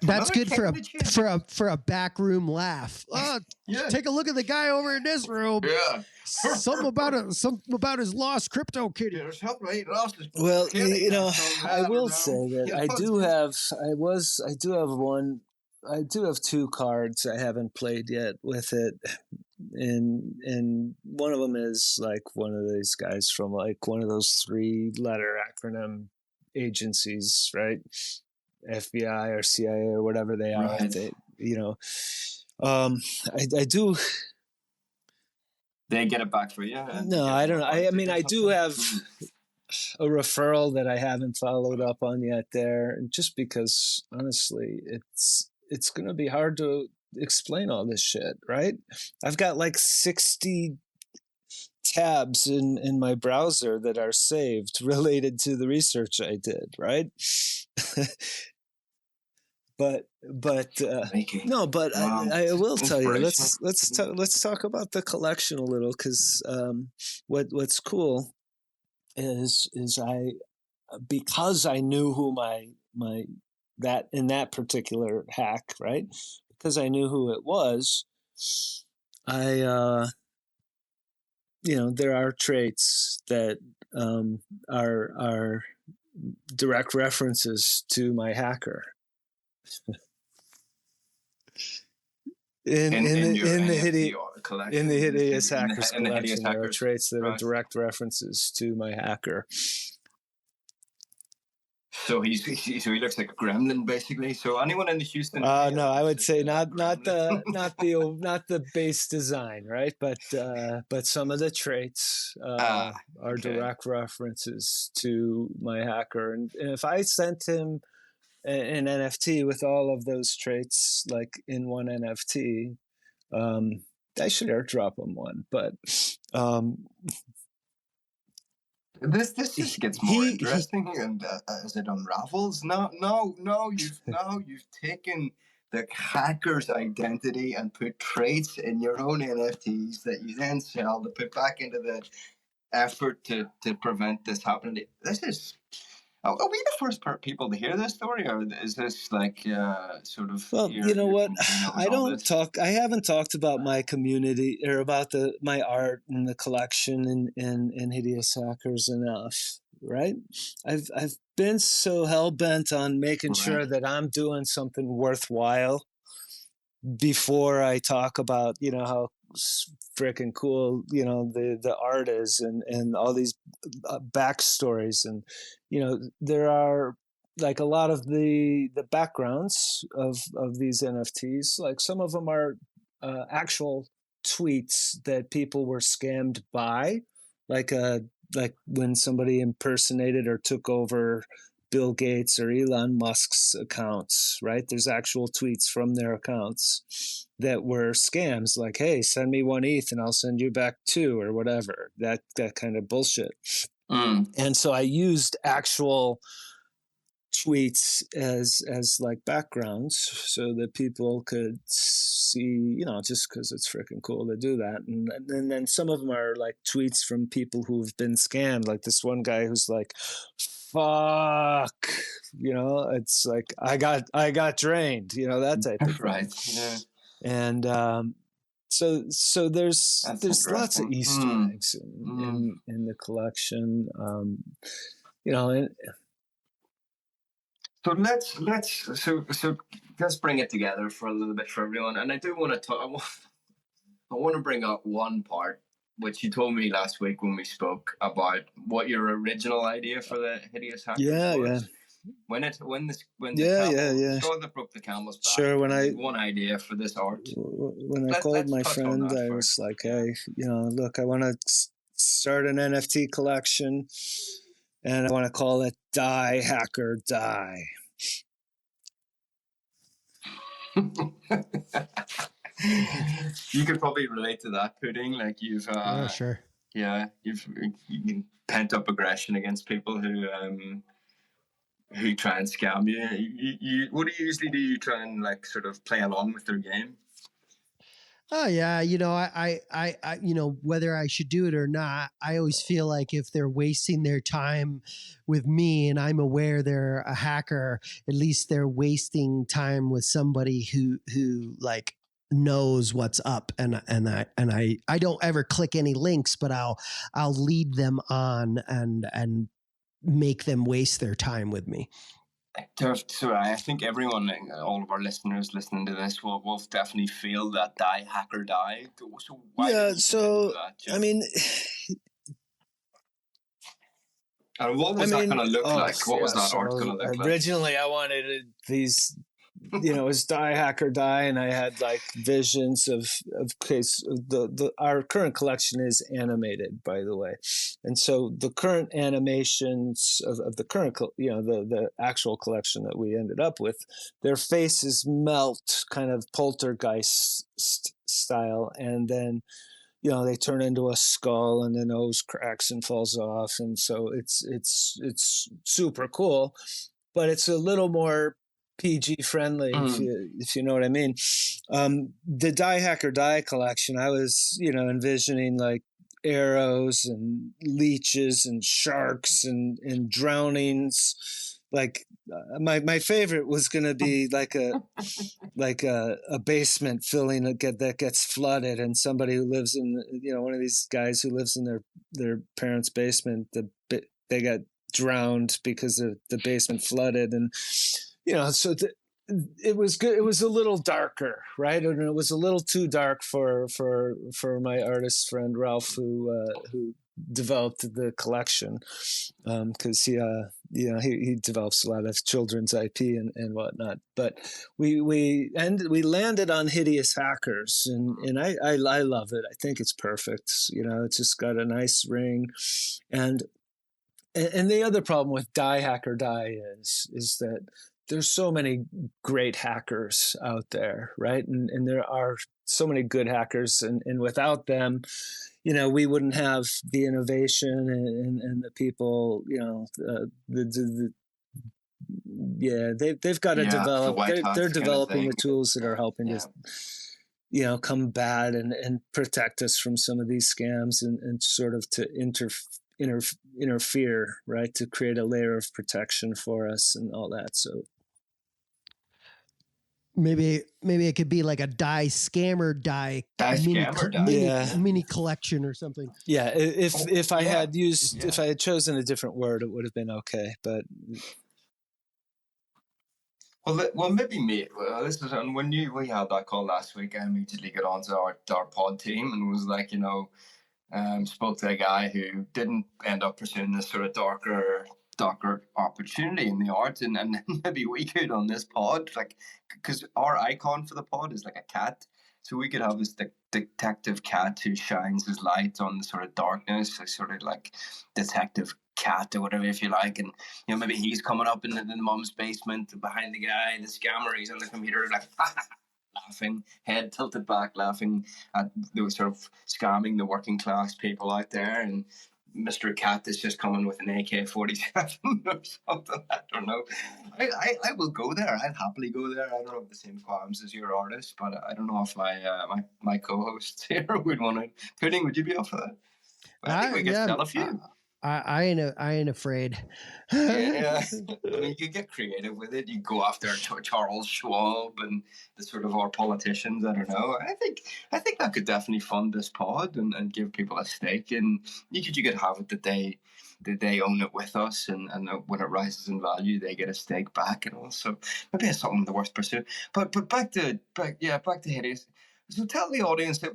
That's good for a backroom laugh. Oh, take a look at the guy over in this room. Yeah, something about his lost crypto kitty. Yeah, something right. Lost his well, kitty. you know, I will say that I do have 2 cards I haven't played yet with it. And one of them is like one of these guys from like one of those 3-letter acronym agencies, right? FBI or CIA or whatever they are. Right. They, you know, I do. They get it back for you? No, I don't know. I mean, I do have a referral that I haven't followed up on yet there, just because honestly, it's going to be hard to explain all this shit, right? I've got like 60 tabs in my browser that are saved related to the research I did, right? but no, but wow. I will tell you. Let's talk about the collection a little, because what's cool is because I knew who that in that particular hack, right? Because I knew who it was, there are traits that are direct references to my hacker. In the hideous hackers collection, there are traits that are direct references to my hacker. So he looks like a gremlin, basically. So anyone in the Houston? No, I would say not the base design, right? But some of the traits are direct references to my hacker. And if I sent him an NFT with all of those traits, like in one NFT, I should airdrop him one. But this just gets more interesting, and as it unravels. No, you've taken the hacker's identity and put traits in your own NFTs that you then sell to put back into the effort to prevent this happening. This is. Are we the first people to hear this story, or is this like sort of? Well, you know what? I haven't talked about my community or about my art and the collection and hideous hackers enough, right? I've been so hell bent on making sure that I'm doing something worthwhile before I talk about how freaking cool the art is and all these backstories, and there are like a lot of the backgrounds of these NFTs, like some of them are actual tweets that people were scammed by, like when somebody impersonated or took over Bill Gates or Elon Musk's accounts, right? There's actual tweets from their accounts that were scams, like, hey, send me 1 ETH and I'll send you back 2 or whatever, that kind of bullshit. And so I used actual tweets as like backgrounds so that people could see, just because it's freaking cool to do that. And then some of them are like tweets from people who've been scammed, like this one guy who's like, fuck, it's like I got drained, that type of thing. Right. Yeah. And so there's lots of Easter eggs in the collection. And So let's bring it together for a little bit for everyone. And I do want to talk. I want to bring up one part which you told me last week when we spoke about what your original idea for the hideous hackers was. When the straw that broke the camel's back. Sure. When I one idea for this art. When I called my friend, I was like, "Hey, look, I want to start an NFT collection, and I want to call it Die Hacker Die." You could probably relate to that, Pudding. Like you've sure. Yeah, you've pent up aggression against people who try and scam you. What do you usually do? You try and like sort of play along with their game? Oh yeah, I whether I should do it or not, I always feel like if they're wasting their time with me and I'm aware they're a hacker, at least they're wasting time with somebody who like knows what's up, and I don't ever click any links, but I'll lead them on and make them waste their time with me. So I think everyone, all of our listeners listening to this, will definitely feel that Die Hacker Die. So why so that, I mean, and what was that going to look like? What was that art going to look like? Originally, I wanted these. It was Die Hacker Die, and I had like visions of our current collection is animated, by the way, and so the current animations of the current the actual collection that we ended up with, their faces melt kind of poltergeist style, and then they turn into a skull and the nose cracks and falls off, and so it's super cool, but it's a little more PG friendly, if you know what I mean. The Die Hacker Die collection, I was envisioning like arrows and leeches and sharks and drownings. Like my favorite was going to be like a basement filling that gets flooded, and somebody who lives in one of these guys who lives in their parents' basement, they got drowned because the basement flooded, and so it was good. It was a little darker, right? And it was a little too dark for my artist friend Ralph, who developed the collection, because he develops a lot of children's IP and whatnot. But we landed on Hideous Hackers, and I love it. I think it's perfect. It's just got a nice ring, and the other problem with Die Hacker Die is that there's so many great hackers out there, right? And there are so many good hackers, and without them, we wouldn't have the innovation and the people, they've got to develop. They're developing the tools that are helping to, combat and protect us from some of these scams and sort of to interfere, right, to create a layer of protection for us and all that. So maybe it could be like a Die Scammer Die mini collection or something. Yeah, if I had chosen a different word, it would have been okay. But maybe this is when we had that call last week. I immediately got onto our pod team and was like, spoke to a guy who didn't end up pursuing this sort of darker opportunity in the arts, and maybe we could on this pod, like, because our icon for the pod is like a cat, so we could have this detective cat who shines his light on the sort of darkness, a sort of like detective cat or whatever, if you like, and maybe he's coming up in the mom's basement behind the guy, the scammer, he's on the computer like laughing, head tilted back, laughing at the sort of scamming the working class people out there, and Mr. Cat is just coming with an AK-47 or something. I don't know. I will go there. I'd happily go there. I don't have the same qualms as your artist, but I don't know if my co-hosts here would want to. Pudding, would you be up for that? I think we could sell a few. I ain't afraid. Yeah. I mean, you get creative with it. You go after Charles Schwab and the sort of our politicians. I don't know. I think that could definitely fund this pod and give people a stake. And you could have it that they own it with us, and when it rises in value, they get a stake back. And also maybe it's something worth pursuing. But back to Hideous. So tell the audience that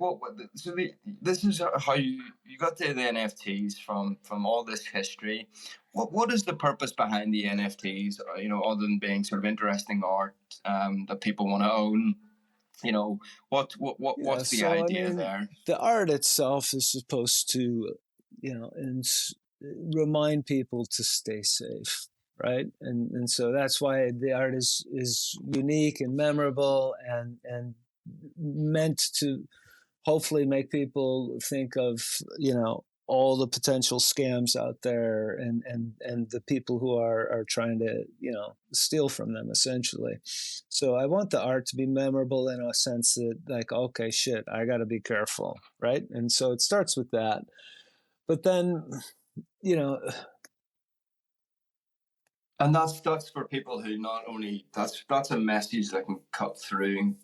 this is how you got to the NFTs from all this history. What is the purpose behind the NFTs? Other than being sort of interesting art that people want to own. What's the idea there? The art itself is supposed to, remind people to stay safe, right? And so that's why the art is unique and memorable and meant to hopefully make people think of all the potential scams out there and the people who are trying to steal from them essentially. So I want the art to be memorable in a sense that, like, okay, shit, I got to be careful, right? And so it starts with that, but then and that's for people who not only that's a message that can cut through and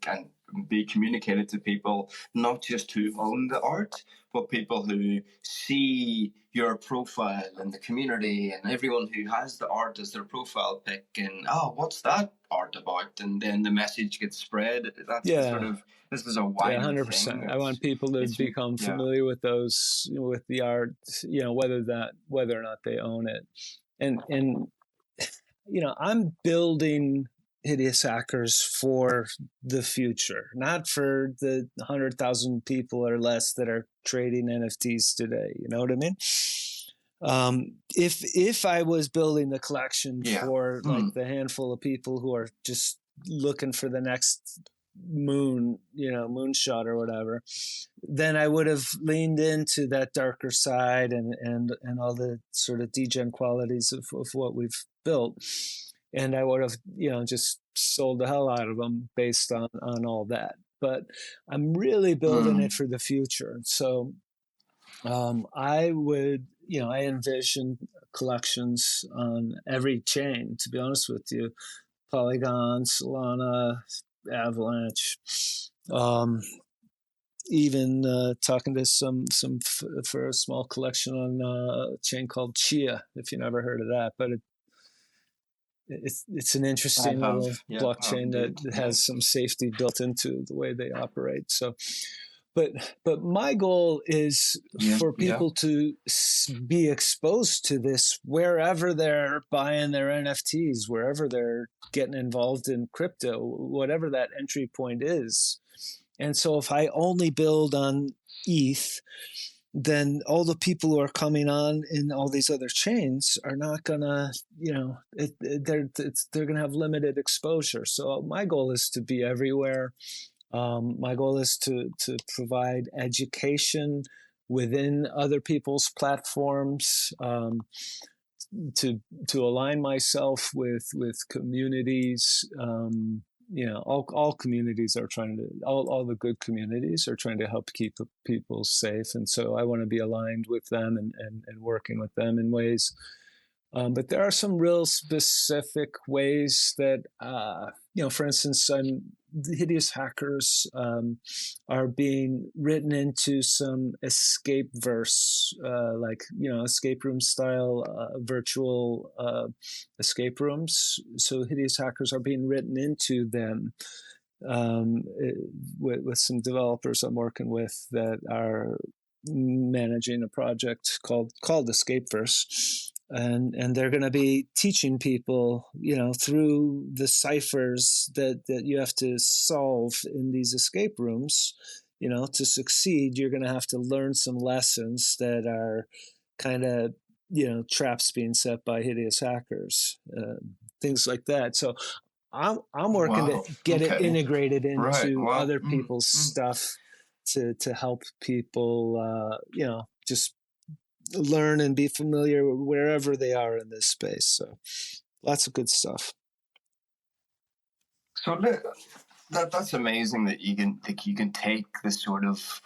be communicated to people, not just who own the art, but people who see your profile in the community and everyone who has the art as their profile pic, and what's that art about? And then the message gets spread. That's this is a wider 100%. I want people to become familiar with with the art, whether or not they own it, and I'm building Hideous Hackers for the future, not for the 100,000 people or less that are trading NFTs today. You know what I mean? If I was building the collection for like the handful of people who are just looking for the next moonshot or whatever, then I would have leaned into that darker side and all the sort of degen qualities of what we've built, and I would have just sold the hell out of them based on all that. But I'm really building it for the future. So I would I envision collections on every chain, to be honest with you: Polygon, Solana, Avalanche, even talking to some for a small collection on a chain called Chia, if you never heard of that. But it's an interesting little blockchain that has some safety built into the way they operate. So, but my goal is for people to be exposed to this wherever they're buying their NFTs, wherever they're getting involved in crypto, whatever that entry point is. And so if I only build on ETH, then all the people who are coming on in all these other chains are not gonna, they're gonna have limited exposure. So my goal is to be everywhere. My goal is to provide education within other people's platforms, to align myself with communities. All communities are trying to, all the good communities are trying to help keep people safe. And so I want to be aligned with them and working with them in ways. But there are some real specific ways that, for instance, the Hideous Hackers are being written into some escape verse, escape room style virtual escape rooms. So Hideous Hackers are being written into them with some developers I'm working with that are managing a project called Escapeverse. And they're going to be teaching people, through the ciphers that you have to solve in these escape rooms. To succeed, you're going to have to learn some lessons that are kind of, traps being set by Hideous Hackers, things like that. So I'm working to get it integrated into other people's stuff to help people, just learn and be familiar wherever they are in this space. So lots of good stuff. So that's amazing that you can take this sort of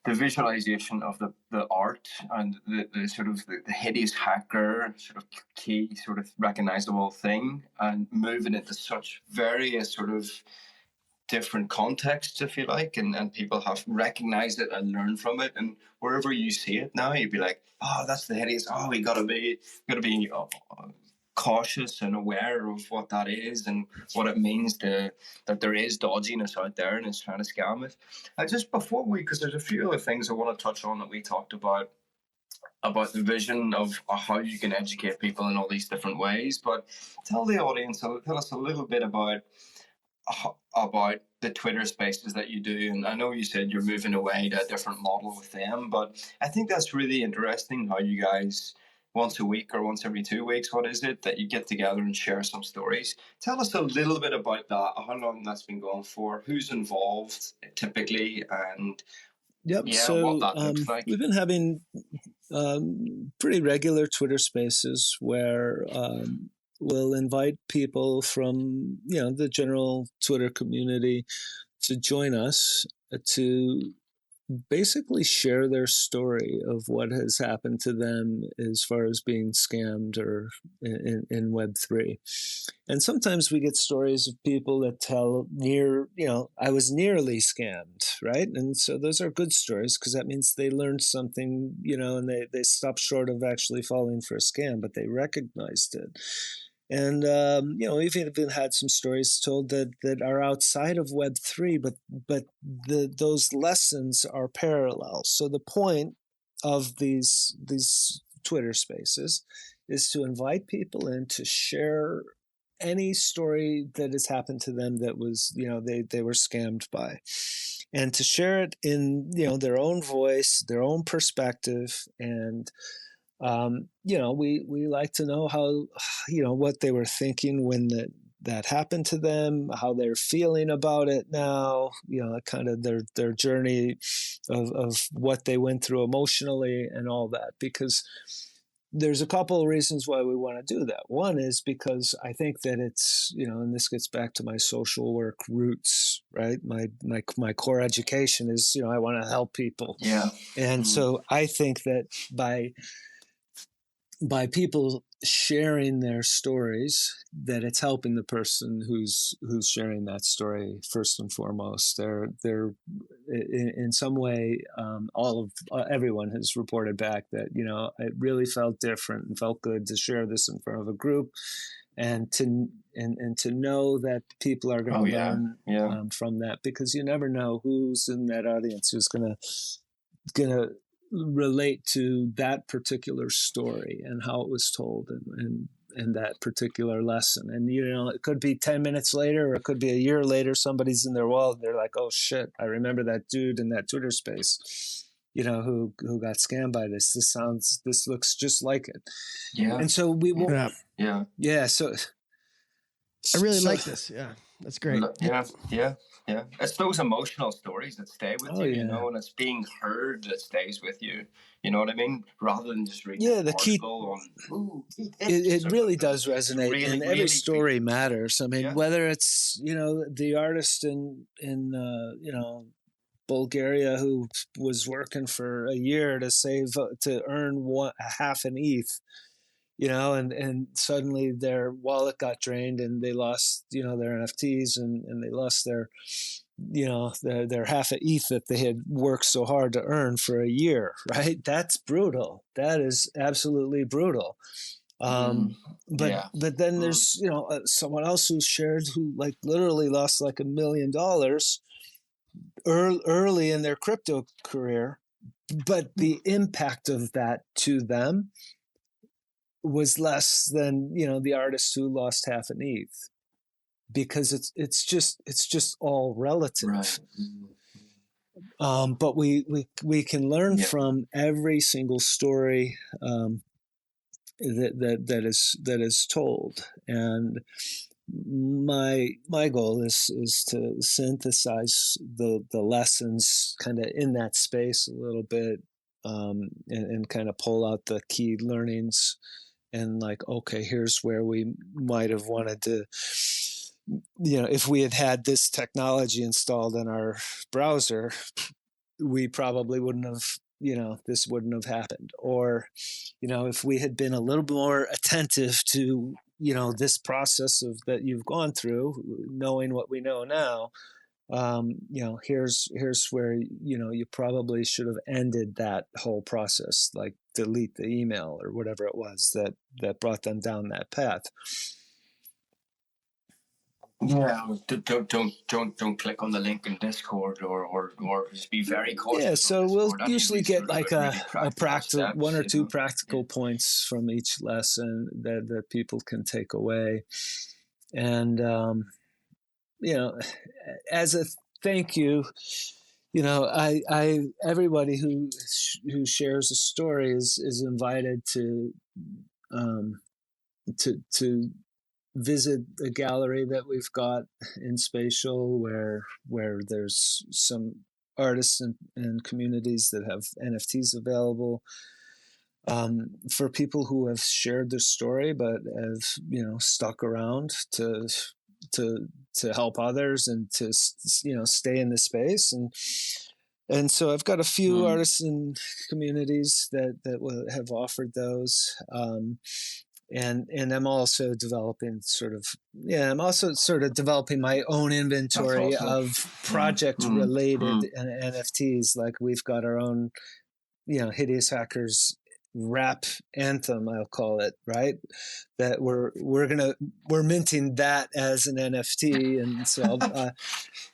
the visualization of the art and the sort of the hideous hacker sort of key sort of recognizable thing, and moving into such various sort of different contexts, if you like, and people have recognized it and learned from it, and wherever you see it now, you'd be like, oh, that's the hideous. Oh, we gotta be cautious and aware of what that is and what it means that there is dodginess out there and it's trying to scam it. And just before because there's a few other things I want to touch on that we talked about the vision of how you can educate people in all these different ways. But tell the audience, tell us a little bit about the Twitter spaces that you do. And I know you said you're moving away to a different model with them, but I think that's really interesting how you guys once a week or once every 2 weeks, what is it, that you get together and share some stories. Tell us a little bit about that, how long that's been going for, who's involved typically, and so what that looks like. We've been having pretty regular Twitter spaces where we'll invite people from the general Twitter community to join us to basically share their story of what has happened to them as far as being scammed or in Web3. And sometimes we get stories of people that tell I was nearly scammed, right? And so those are good stories because that means they learned something, and they stopped short of actually falling for a scam, but they recognized it. And we've even had some stories told that are outside of Web3, but those lessons are parallel. So the point of these Twitter spaces is to invite people in to share any story that has happened to them that was they were scammed by, and to share it in their own voice, their own perspective. And we like to know how, what they were thinking when that happened to them, how they're feeling about it now, kind of their journey of what they went through emotionally and all that. Because there's a couple of reasons why we want to do that. One is because I think that it's, and this gets back to my social work roots, right? My core education is, I want to help people. Yeah. And so I think that by people sharing their stories, that it's helping the person who's sharing that story first and foremost. They're in some way, everyone has reported back that it really felt different and felt good to share this in front of a group, and to know that people are going to learn from that, because you never know who's in that audience who's gonna relate to that particular story and how it was told and that particular lesson. And it could be 10 minutes later, or it could be a year later, somebody's in their wall and they're like, oh shit, I remember that dude in that Twitter space who got scammed by this. This looks just like it. Yeah. And so we will so I really like this. Yeah, that's great. Yeah. It's those emotional stories that stay with you, and it's being heard that stays with you. You know what I mean? Rather than just reading an article on. It really does resonate, and every story matters. I mean, whether it's the artist in Bulgaria who was working for a year to earn half an ETH. And suddenly their wallet got drained and they lost, their NFTs and they lost their half a ETH that they had worked so hard to earn for a year, right? That's brutal. That is absolutely brutal. But then there's, someone else who shared who literally lost $1 million early in their crypto career, but the impact of that to them was less than the artist who lost half an ETH, because it's just all relative. Right. But we can learn from every single story that is told, and my goal is to synthesize the lessons kind of in that space a little bit, and kind of pull out the key learnings. And okay, here's where we might have wanted to, if we had this technology installed in our browser, we probably wouldn't have, this wouldn't have happened. Or, if we had been a little more attentive to, this process of that you've gone through, knowing what we know now, here's where, you probably should have ended that whole process, like delete the email or whatever it was that brought them down that path. Yeah, don't click on the link in Discord, or just be very cautious. Yeah, so we'll usually get sort of like really a practical steps, one or two practical points from each lesson that people can take away, and as a thank you, I everybody who shares a story is invited to visit a gallery that we've got in Spatial, where there's some artists and communities that have NFTs available, for people who have shared their story but have stuck around to help others and to stay in the space. And so I've got a few artists and communities that have offered those. And I'm also developing I'm also sort of developing my own inventory of project related NFTs. Like we've got our own, Hideous Hackers rap anthem, I'll call it, right? That we're minting that as an NFT. And so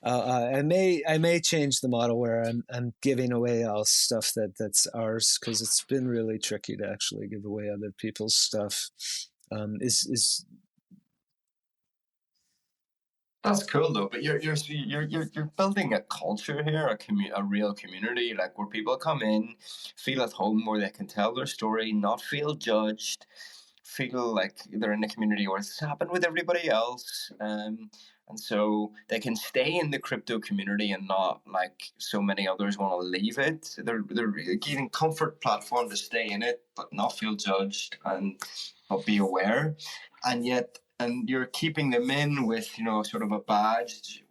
I may change the model where I'm giving away all stuff that's ours, because it's been really tricky to actually give away other people's stuff. That's cool though, but you're building a culture here, a real community, like where people come in, feel at home, where they can tell their story, not feel judged, feel like they're in a community where it's happened with everybody else, and so they can stay in the crypto community and not, like so many others, want to leave it. They're giving comfort platform to stay in it, but not feel judged and but be aware, and you're keeping them in with, sort of a badge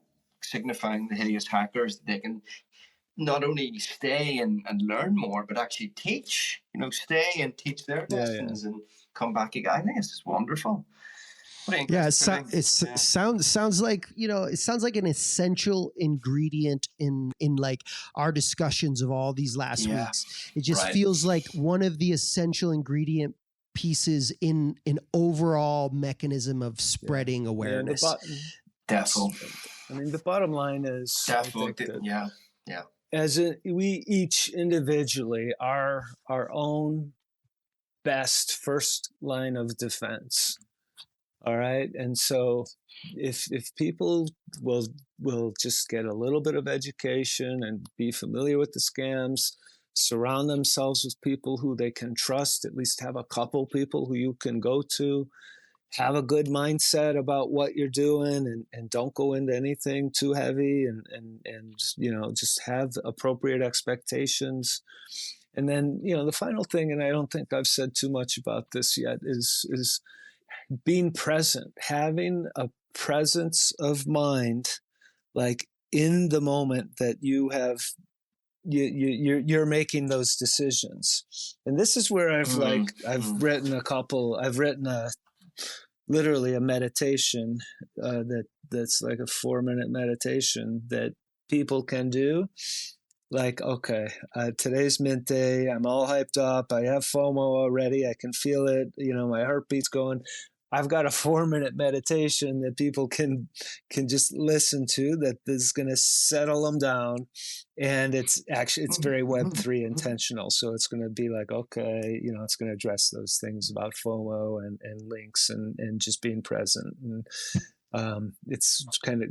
signifying the hideous hackers. They can not only stay and learn more, but actually teach, stay and teach their lessons and come back again. I think it's wonderful. Yeah, sounds like, it sounds like an essential ingredient in like our discussions of all these last weeks. It just feels like one of the essential ingredient pieces in an overall mechanism of spreading awareness. Definitely. I mean, the bottom line is, definitely, as we each individually are our own best first line of defense. All right. And so if people will just get a little bit of education and be familiar with the scams, surround themselves with people who they can trust, at least have a couple people who you can go to, have a good mindset about what you're doing, and don't go into anything too heavy, and just have appropriate expectations. And then, the final thing, and I don't think I've said too much about this yet, is being present, having a presence of mind, like in the moment that you have, you're making those decisions. And this is where I've written literally a meditation that's like a 4-minute meditation that people can do. Like, okay, today's mint day. I'm all hyped up. I have FOMO already. I can feel it. My heartbeat's going. I've got a 4-minute meditation that people can just listen to, that is going to settle them down. And it's very Web3 intentional. So it's going to be like, okay, it's going to address those things about FOMO and links and just being present. And it's kind of...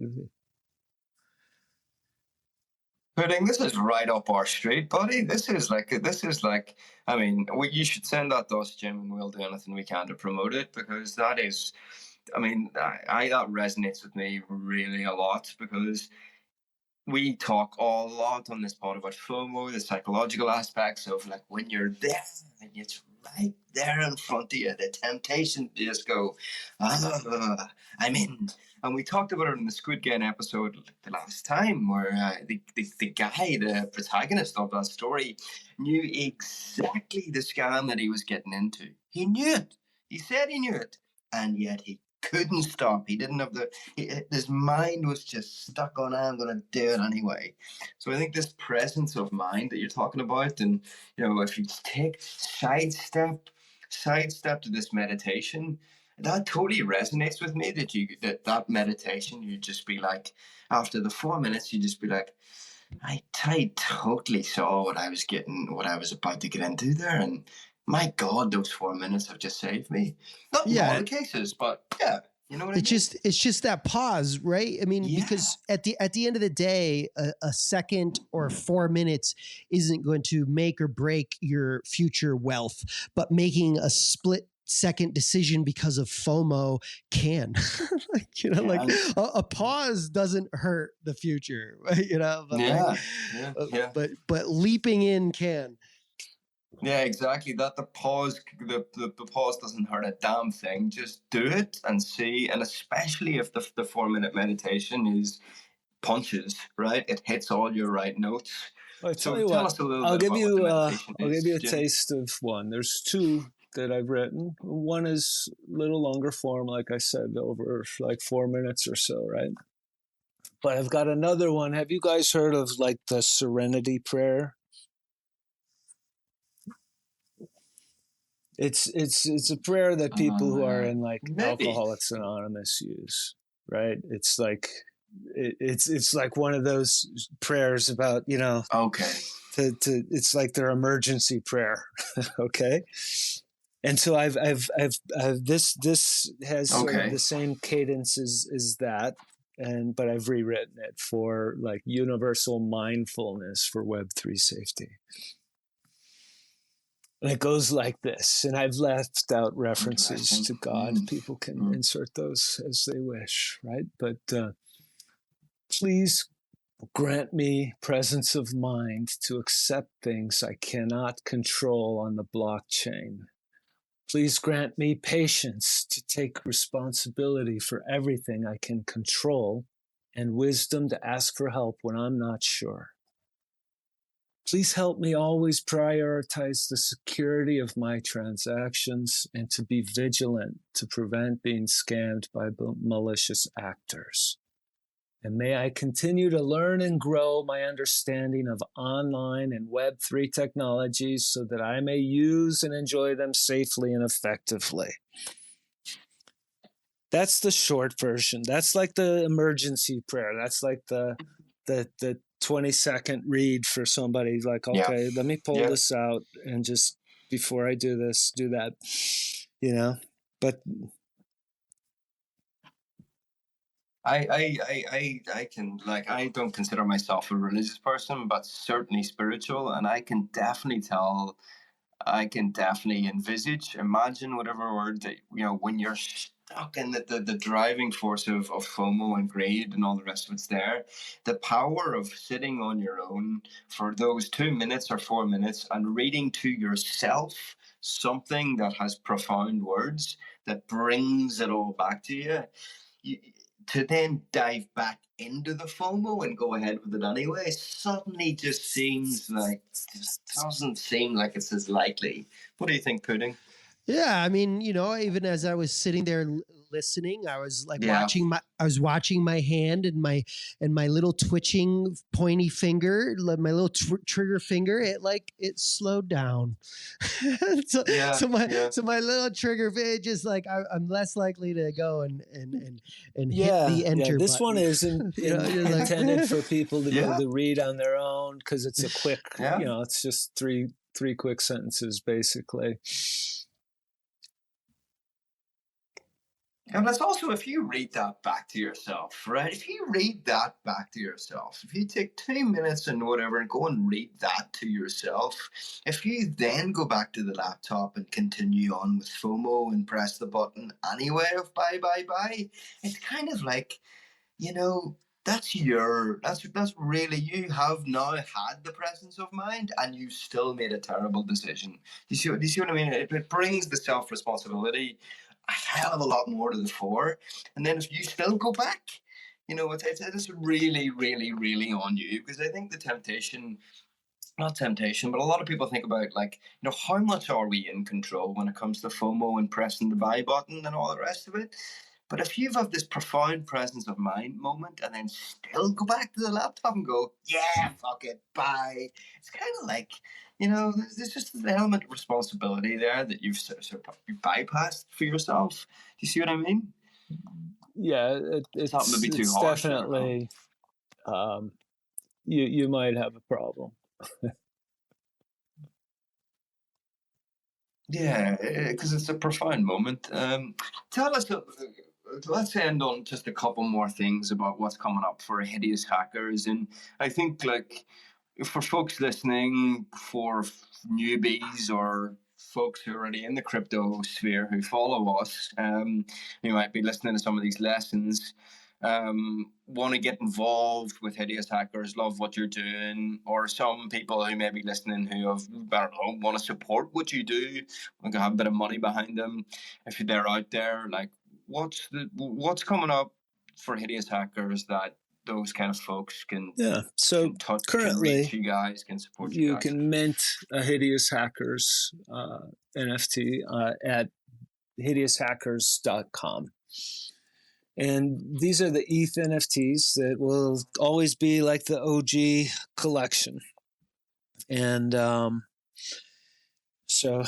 Pudding, this is right up our street, buddy. This is like, I mean, you should send that to us, Jim, and we'll do anything we can to promote it, because that is, I mean, that resonates with me really a lot, because we talk a lot on this pod about FOMO, the psychological aspects of like when you're there and it's right there in front of you. The temptation to just go, I'm in. And we talked about it in the Squidgame episode the last time, where the guy, the protagonist of that story, knew exactly the scam that he was getting into. He knew it. He said he knew it. And yet he couldn't stop. He didn't have his mind was just stuck on, I'm going to do it anyway. So I think this presence of mind that you're talking about, and, if you take sidestep to this meditation, that totally resonates with me, that meditation, you just be like, after the 4 minutes, you just be like, I totally saw what I was about to get into there, and my God, those 4 minutes have just saved me. Not in all the cases, but yeah, you know what I mean? It's just that pause, right? I mean, because at the end of the day, a second or 4 minutes isn't going to make or break your future wealth, but making a split second decision because of FOMO can. A pause doesn't hurt the future, but but leaping in can. Yeah, exactly. That the pause doesn't hurt a damn thing. Just do it and see. And especially if the 4 minute meditation is punches, right? It hits all your right notes. Well, tell us a little bit about what the meditation is. I'll give you a taste of one. There's two that I've written. One is a little longer form, like I said, over like 4 minutes or so, right? But I've got another one. Have you guys heard of like the Serenity Prayer? It's a prayer that people who are in like Alcoholics Anonymous use, right? It's like it's like one of those prayers about, okay, it's like their emergency prayer. Okay. And so I've this has sort of the same cadence as that, but I've rewritten it for like universal mindfulness for Web3 safety. And it goes like this, and I've left out references to God. People can insert those as they wish, right? But please grant me presence of mind to accept things I cannot control on the blockchain. Please grant me patience to take responsibility for everything I can control and wisdom to ask for help when I'm not sure. Please help me always prioritize the security of my transactions and to be vigilant to prevent being scammed by malicious actors. And may I continue to learn and grow my understanding of online and Web3 technologies so that I may use and enjoy them safely and effectively. That's the short version. That's like the emergency prayer. That's like the 20-second read for somebody like, okay, let me pull this out and just before I do this, do that, but I can, like, I don't consider myself a religious person, but certainly spiritual, and I can definitely imagine whatever word that, when you're stuck in the driving force of FOMO and greed and all the rest of it's there, the power of sitting on your own for those 2 minutes or 4 minutes and reading to yourself something that has profound words that brings it all back to you, to then dive back into the FOMO and go ahead with it anyway, suddenly just doesn't seem like it's as likely. What do you think, Pudding? Yeah, I mean, even as I was sitting there listening, I was like watching my hand and my little twitching pointy finger, my little trigger finger. It slowed down. So my little trigger finger just like I'm less likely to go and hit the enter. Yeah, this button. one isn't intended for people to be able to read on their own because it's a quick. It's just three quick sentences basically. And that's also, if you read that back to yourself, right? If you read that back to yourself, if you take 2 minutes and whatever and go and read that to yourself, if you then go back to the laptop and continue on with FOMO and press the button anyway of bye, it's kind of like, that's really, you have now had the presence of mind and you still made a terrible decision. Do you see what I mean? It brings the self-responsibility a hell of a lot more to the fore. And then if you still go back, it's really, really, really on you, because I think the temptation, not temptation, but a lot of people think about, like, how much are we in control when it comes to FOMO and pressing the buy button and all the rest of it. But if you've had this profound presence of mind moment and then still go back to the laptop and go, yeah, fuck it, buy, it's kind of like, there's just an element of responsibility there that you've sort of you bypassed for yourself. Do you see what I mean? Yeah, it's definitely, you might have a problem. Yeah, because it's a profound moment. Tell us, let's end on just a couple more things about what's coming up for Hideous Hackers. And I think, like, for folks listening, for newbies or folks who are already in the crypto sphere who follow us, who might be listening to some of these lessons, want to get involved with Hideous Hackers, love what you're doing, or some people who may be listening who want to support what you do, want to have a bit of money behind them. If they're out there, like, what's coming up for Hideous Hackers that those kind of folks can currently can reach you guys, can support you guys? You can mint a Hideous Hackers NFT at hideoushackers.com. And these are the ETH NFTs that will always be like the OG collection. And so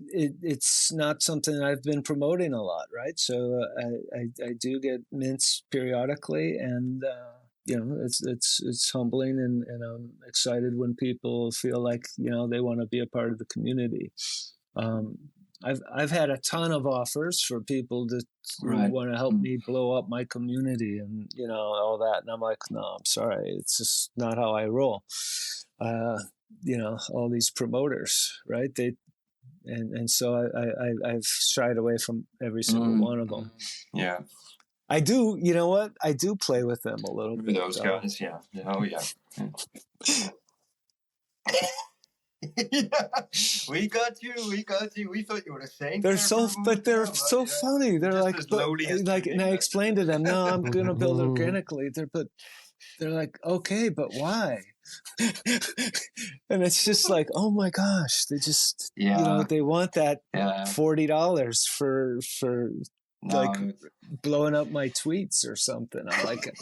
it's not something I've been promoting a lot, right? So I do get mints periodically, and it's humbling, and I'm excited when people feel like they want to be a part of the community. I've had a ton of offers for people who want to help me blow up my community and all that, and I'm like, no, I'm sorry, it's just not how I roll. All these promoters, right? And so I've shied away from every single one of them. Yeah. I do, you know what? I do play with them a little bit. Those guys, yeah. Oh, yeah. Yeah. We got you. We thought you were a saint. They're so funny. They're like, and I explained to them, no, I'm going to build organically. They're like, okay, but why? And it's just like, oh my gosh, they just, they want that $40 for like blowing up my tweets or something. I'm like,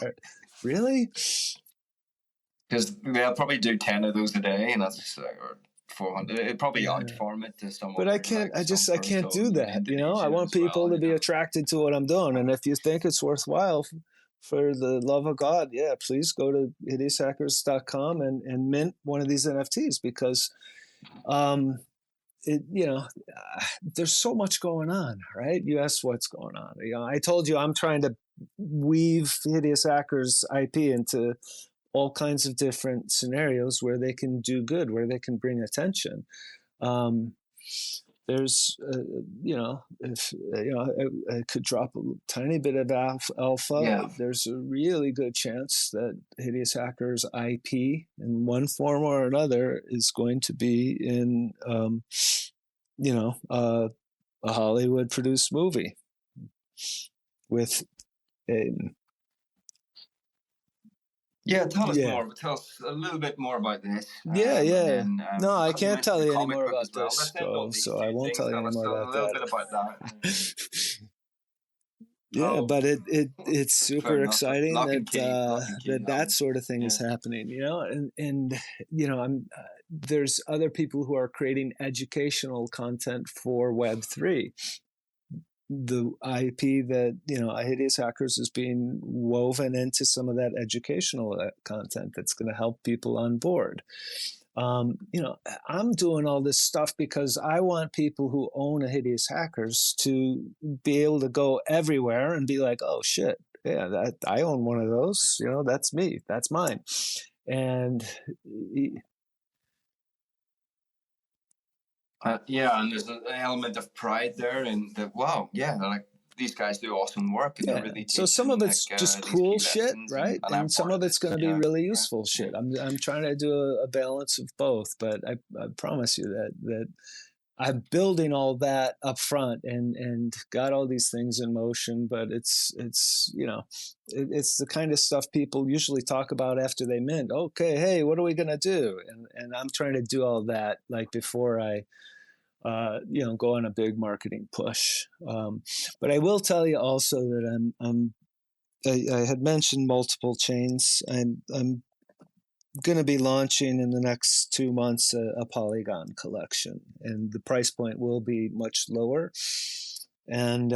really? Because they'll probably do 10 of those a day, and that's or 400. It'd probably outform it to someone. But I can't. I can't do that. I want people to be attracted to what I'm doing, and if you think it's worthwhile, for the love of God, please go to hideoushackers.com and mint one of these NFTs, because there's so much going on, right? You asked what's going on. I told you I'm trying to weave Hideous Hackers IP into all kinds of different scenarios where they can do good, where they can bring attention. There's, if I could drop a tiny bit of alpha, there's a really good chance that Hideous Hackers IP in one form or another is going to be in, a Hollywood produced movie with a. Tell us more. Tell us a little bit more about this. Then, no, I can't tell you any more about this, so I won't tell you any more about that. A little bit about that. But it's super exciting that sort of thing is happening, and I'm there's other people who are creating educational content for Web3. The IP that Hideous Hackers is being woven into some of that educational content that's going to help people on board. I'm doing all this stuff because I want people who own a Hideous Hackers to be able to go everywhere and be like, oh shit, I own one of those. That's me, that's mine, and. And there's an element of pride there, and like these guys do awesome work, and they're Yeah. really So some teaching of it's like just these cool key shit, lessons, right? and I'm And some part of of it's this. going to be Yeah, really yeah, useful shit. yeah. I'm trying to do a balance of both, but I promise you that I'm building all that up front and got all these things in motion. But it's it's the kind of stuff people usually talk about after they mint. Okay, hey, what are we going to do? And I'm trying to do all that like before I go on a big marketing push. But I will tell you also that I had mentioned multiple chains. I'm going to be launching in the next 2 months a Polygon collection, and the price point will be much lower, and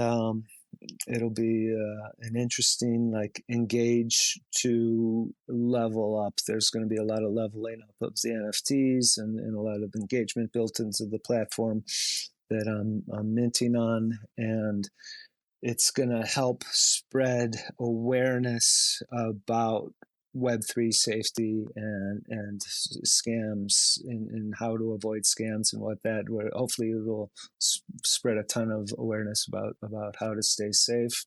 it'll be an interesting like engage to level up. There's going to be a lot of leveling up of the NFTs and a lot of engagement built into the platform that I'm minting on, and it's going to help spread awareness about Web3 safety and scams and how to avoid scams and what that. Where hopefully it will spread a ton of awareness about how to stay safe,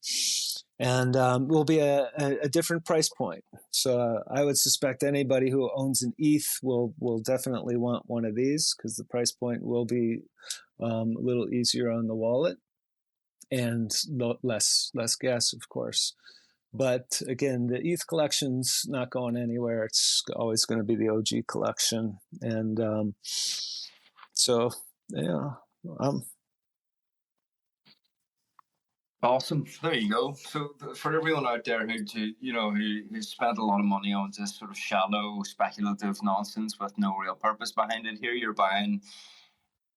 and will be a different price point. So I would suspect anybody who owns an ETH will definitely want one of these because the price point will be a little easier on the wallet and less gas, of course. But again, the ETH collection's not going anywhere. It's always going to be the OG collection, and so yeah, Awesome. There you go. So for everyone out there who spent a lot of money on this sort of shallow speculative nonsense with no real purpose behind it, here you're buying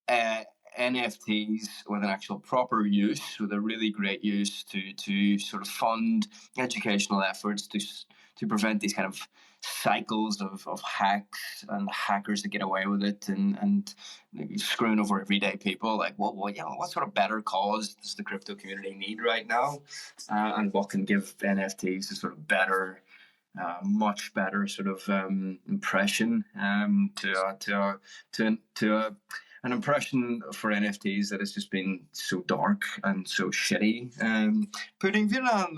uh, NFTs with an actual proper use, with a really great use to sort of fund educational efforts to prevent these kind of cycles of hacks and hackers that get away with it and screwing over everyday people. Like, what sort of better cause does the crypto community need right now, and what can give NFTs a sort of better, much better sort of impression to an impression for NFTs that has just been so dark and so shitty. Pudding, if you're not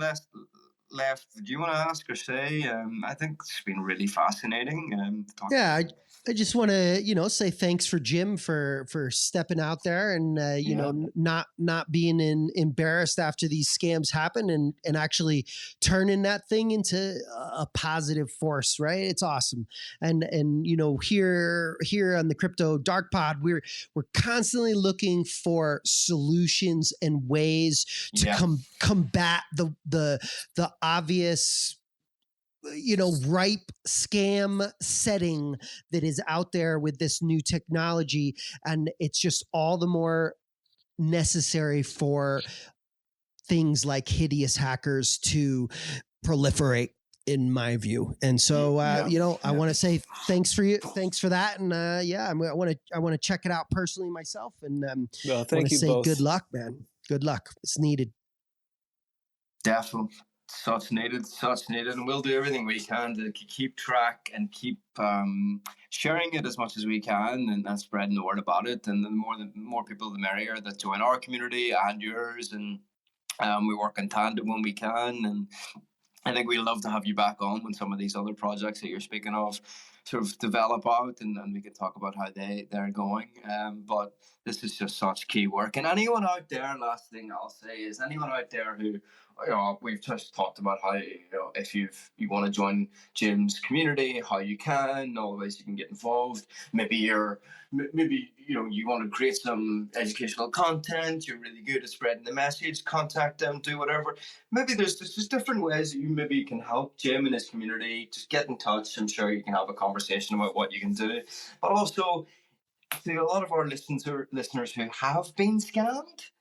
left, do you want to ask or say? I think it's been really fascinating. Yeah, I just want to, say thanks for Jim for stepping out there and not being embarrassed after these scams happen and actually turning that thing into a positive force, right? It's awesome. And here on the Crypto Dark Pod, we're constantly looking for solutions and ways to combat the obvious ripe scam setting that is out there with this new technology. And it's just all the more necessary for things like hideous hackers to proliferate, in my view. And so I want to say thanks for that. And I want to check it out personally myself. And well, I want to say both. good luck, man. Good luck. It's needed. Definitely. Such needed, and we'll do everything we can to keep track and keep sharing it as much as we can and spreading the word about it. And the more people, the merrier that join our community and yours. And we work in tandem when we can. And I think we'd love to have you back on when some of these other projects that you're speaking of sort of develop out, and we can talk about how they're going. But this is just such key work. And anyone out there, last thing I'll say is anyone out there who, we've just talked about how, if you want to join Jim's community, how you can, all the ways you can get involved. Maybe you want to create some educational content, you're really good at spreading the message, contact them, do whatever. Maybe there's just different ways that you maybe can help Jim and his community. Just get in touch. I'm sure you can have a conversation about what you can do. But also, to a lot of our listeners who have been scammed,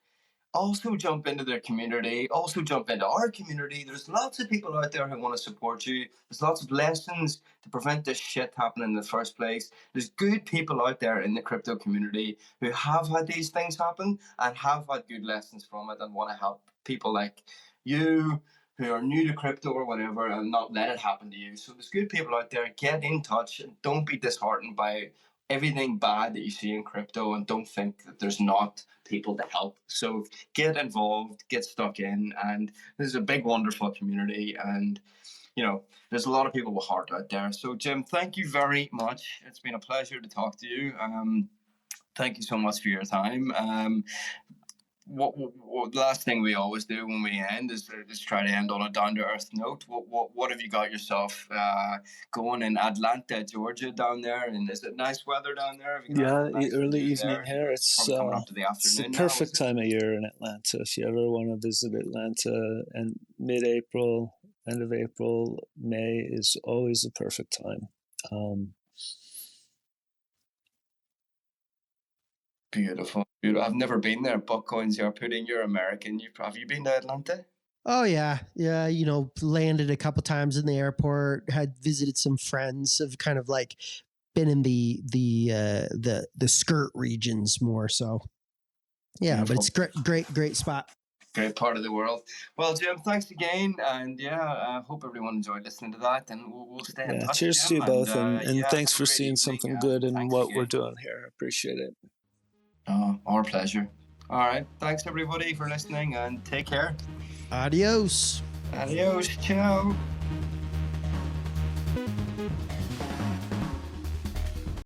also jump into their community, also jump into our community. There's lots of people out there who want to support you. There's lots of lessons to prevent this shit happening in the first place. There's good people out there in the crypto community who have had these things happen and have had good lessons from it and want to help people like you who are new to crypto or whatever and not let it happen to you. So there's good people out there. Get in touch and don't be disheartened by everything bad that you see in crypto, and don't think that there's not people to help. So get involved, get stuck in, and this is a big, wonderful community, and there's a lot of people with heart out there. So Jim, thank you very much. It's been a pleasure to talk to you. Thank you so much for your time. What last thing we always do when we end is just try to end on a down-to-earth note. What have you got yourself going in Atlanta, Georgia, down there? And is it nice weather down there? Yeah, nice early evening there? here. It's probably coming up to the it's the afternoon. perfect time of year in Atlanta. If you ever want to visit Atlanta, and mid-April, end of April, May is always the perfect time. Beautiful. I've never been there. Buckcoins, you're putting. You're American. Have you been to Atlanta? Oh yeah, yeah. Landed a couple times in the airport. Had visited some friends. Have kind of like been in the skirt regions more so. Yeah, Beautiful. but it's great spot. Great part of the world. Well, Jim, thanks again, and I hope everyone enjoyed listening to that, and we'll stay in touch. Cheers Jim, to you both, and yeah, thanks for seeing something good in what again. we're doing here. I appreciate it. Our pleasure. All right, thanks everybody for listening, and take care. Adios. Adios. Ciao.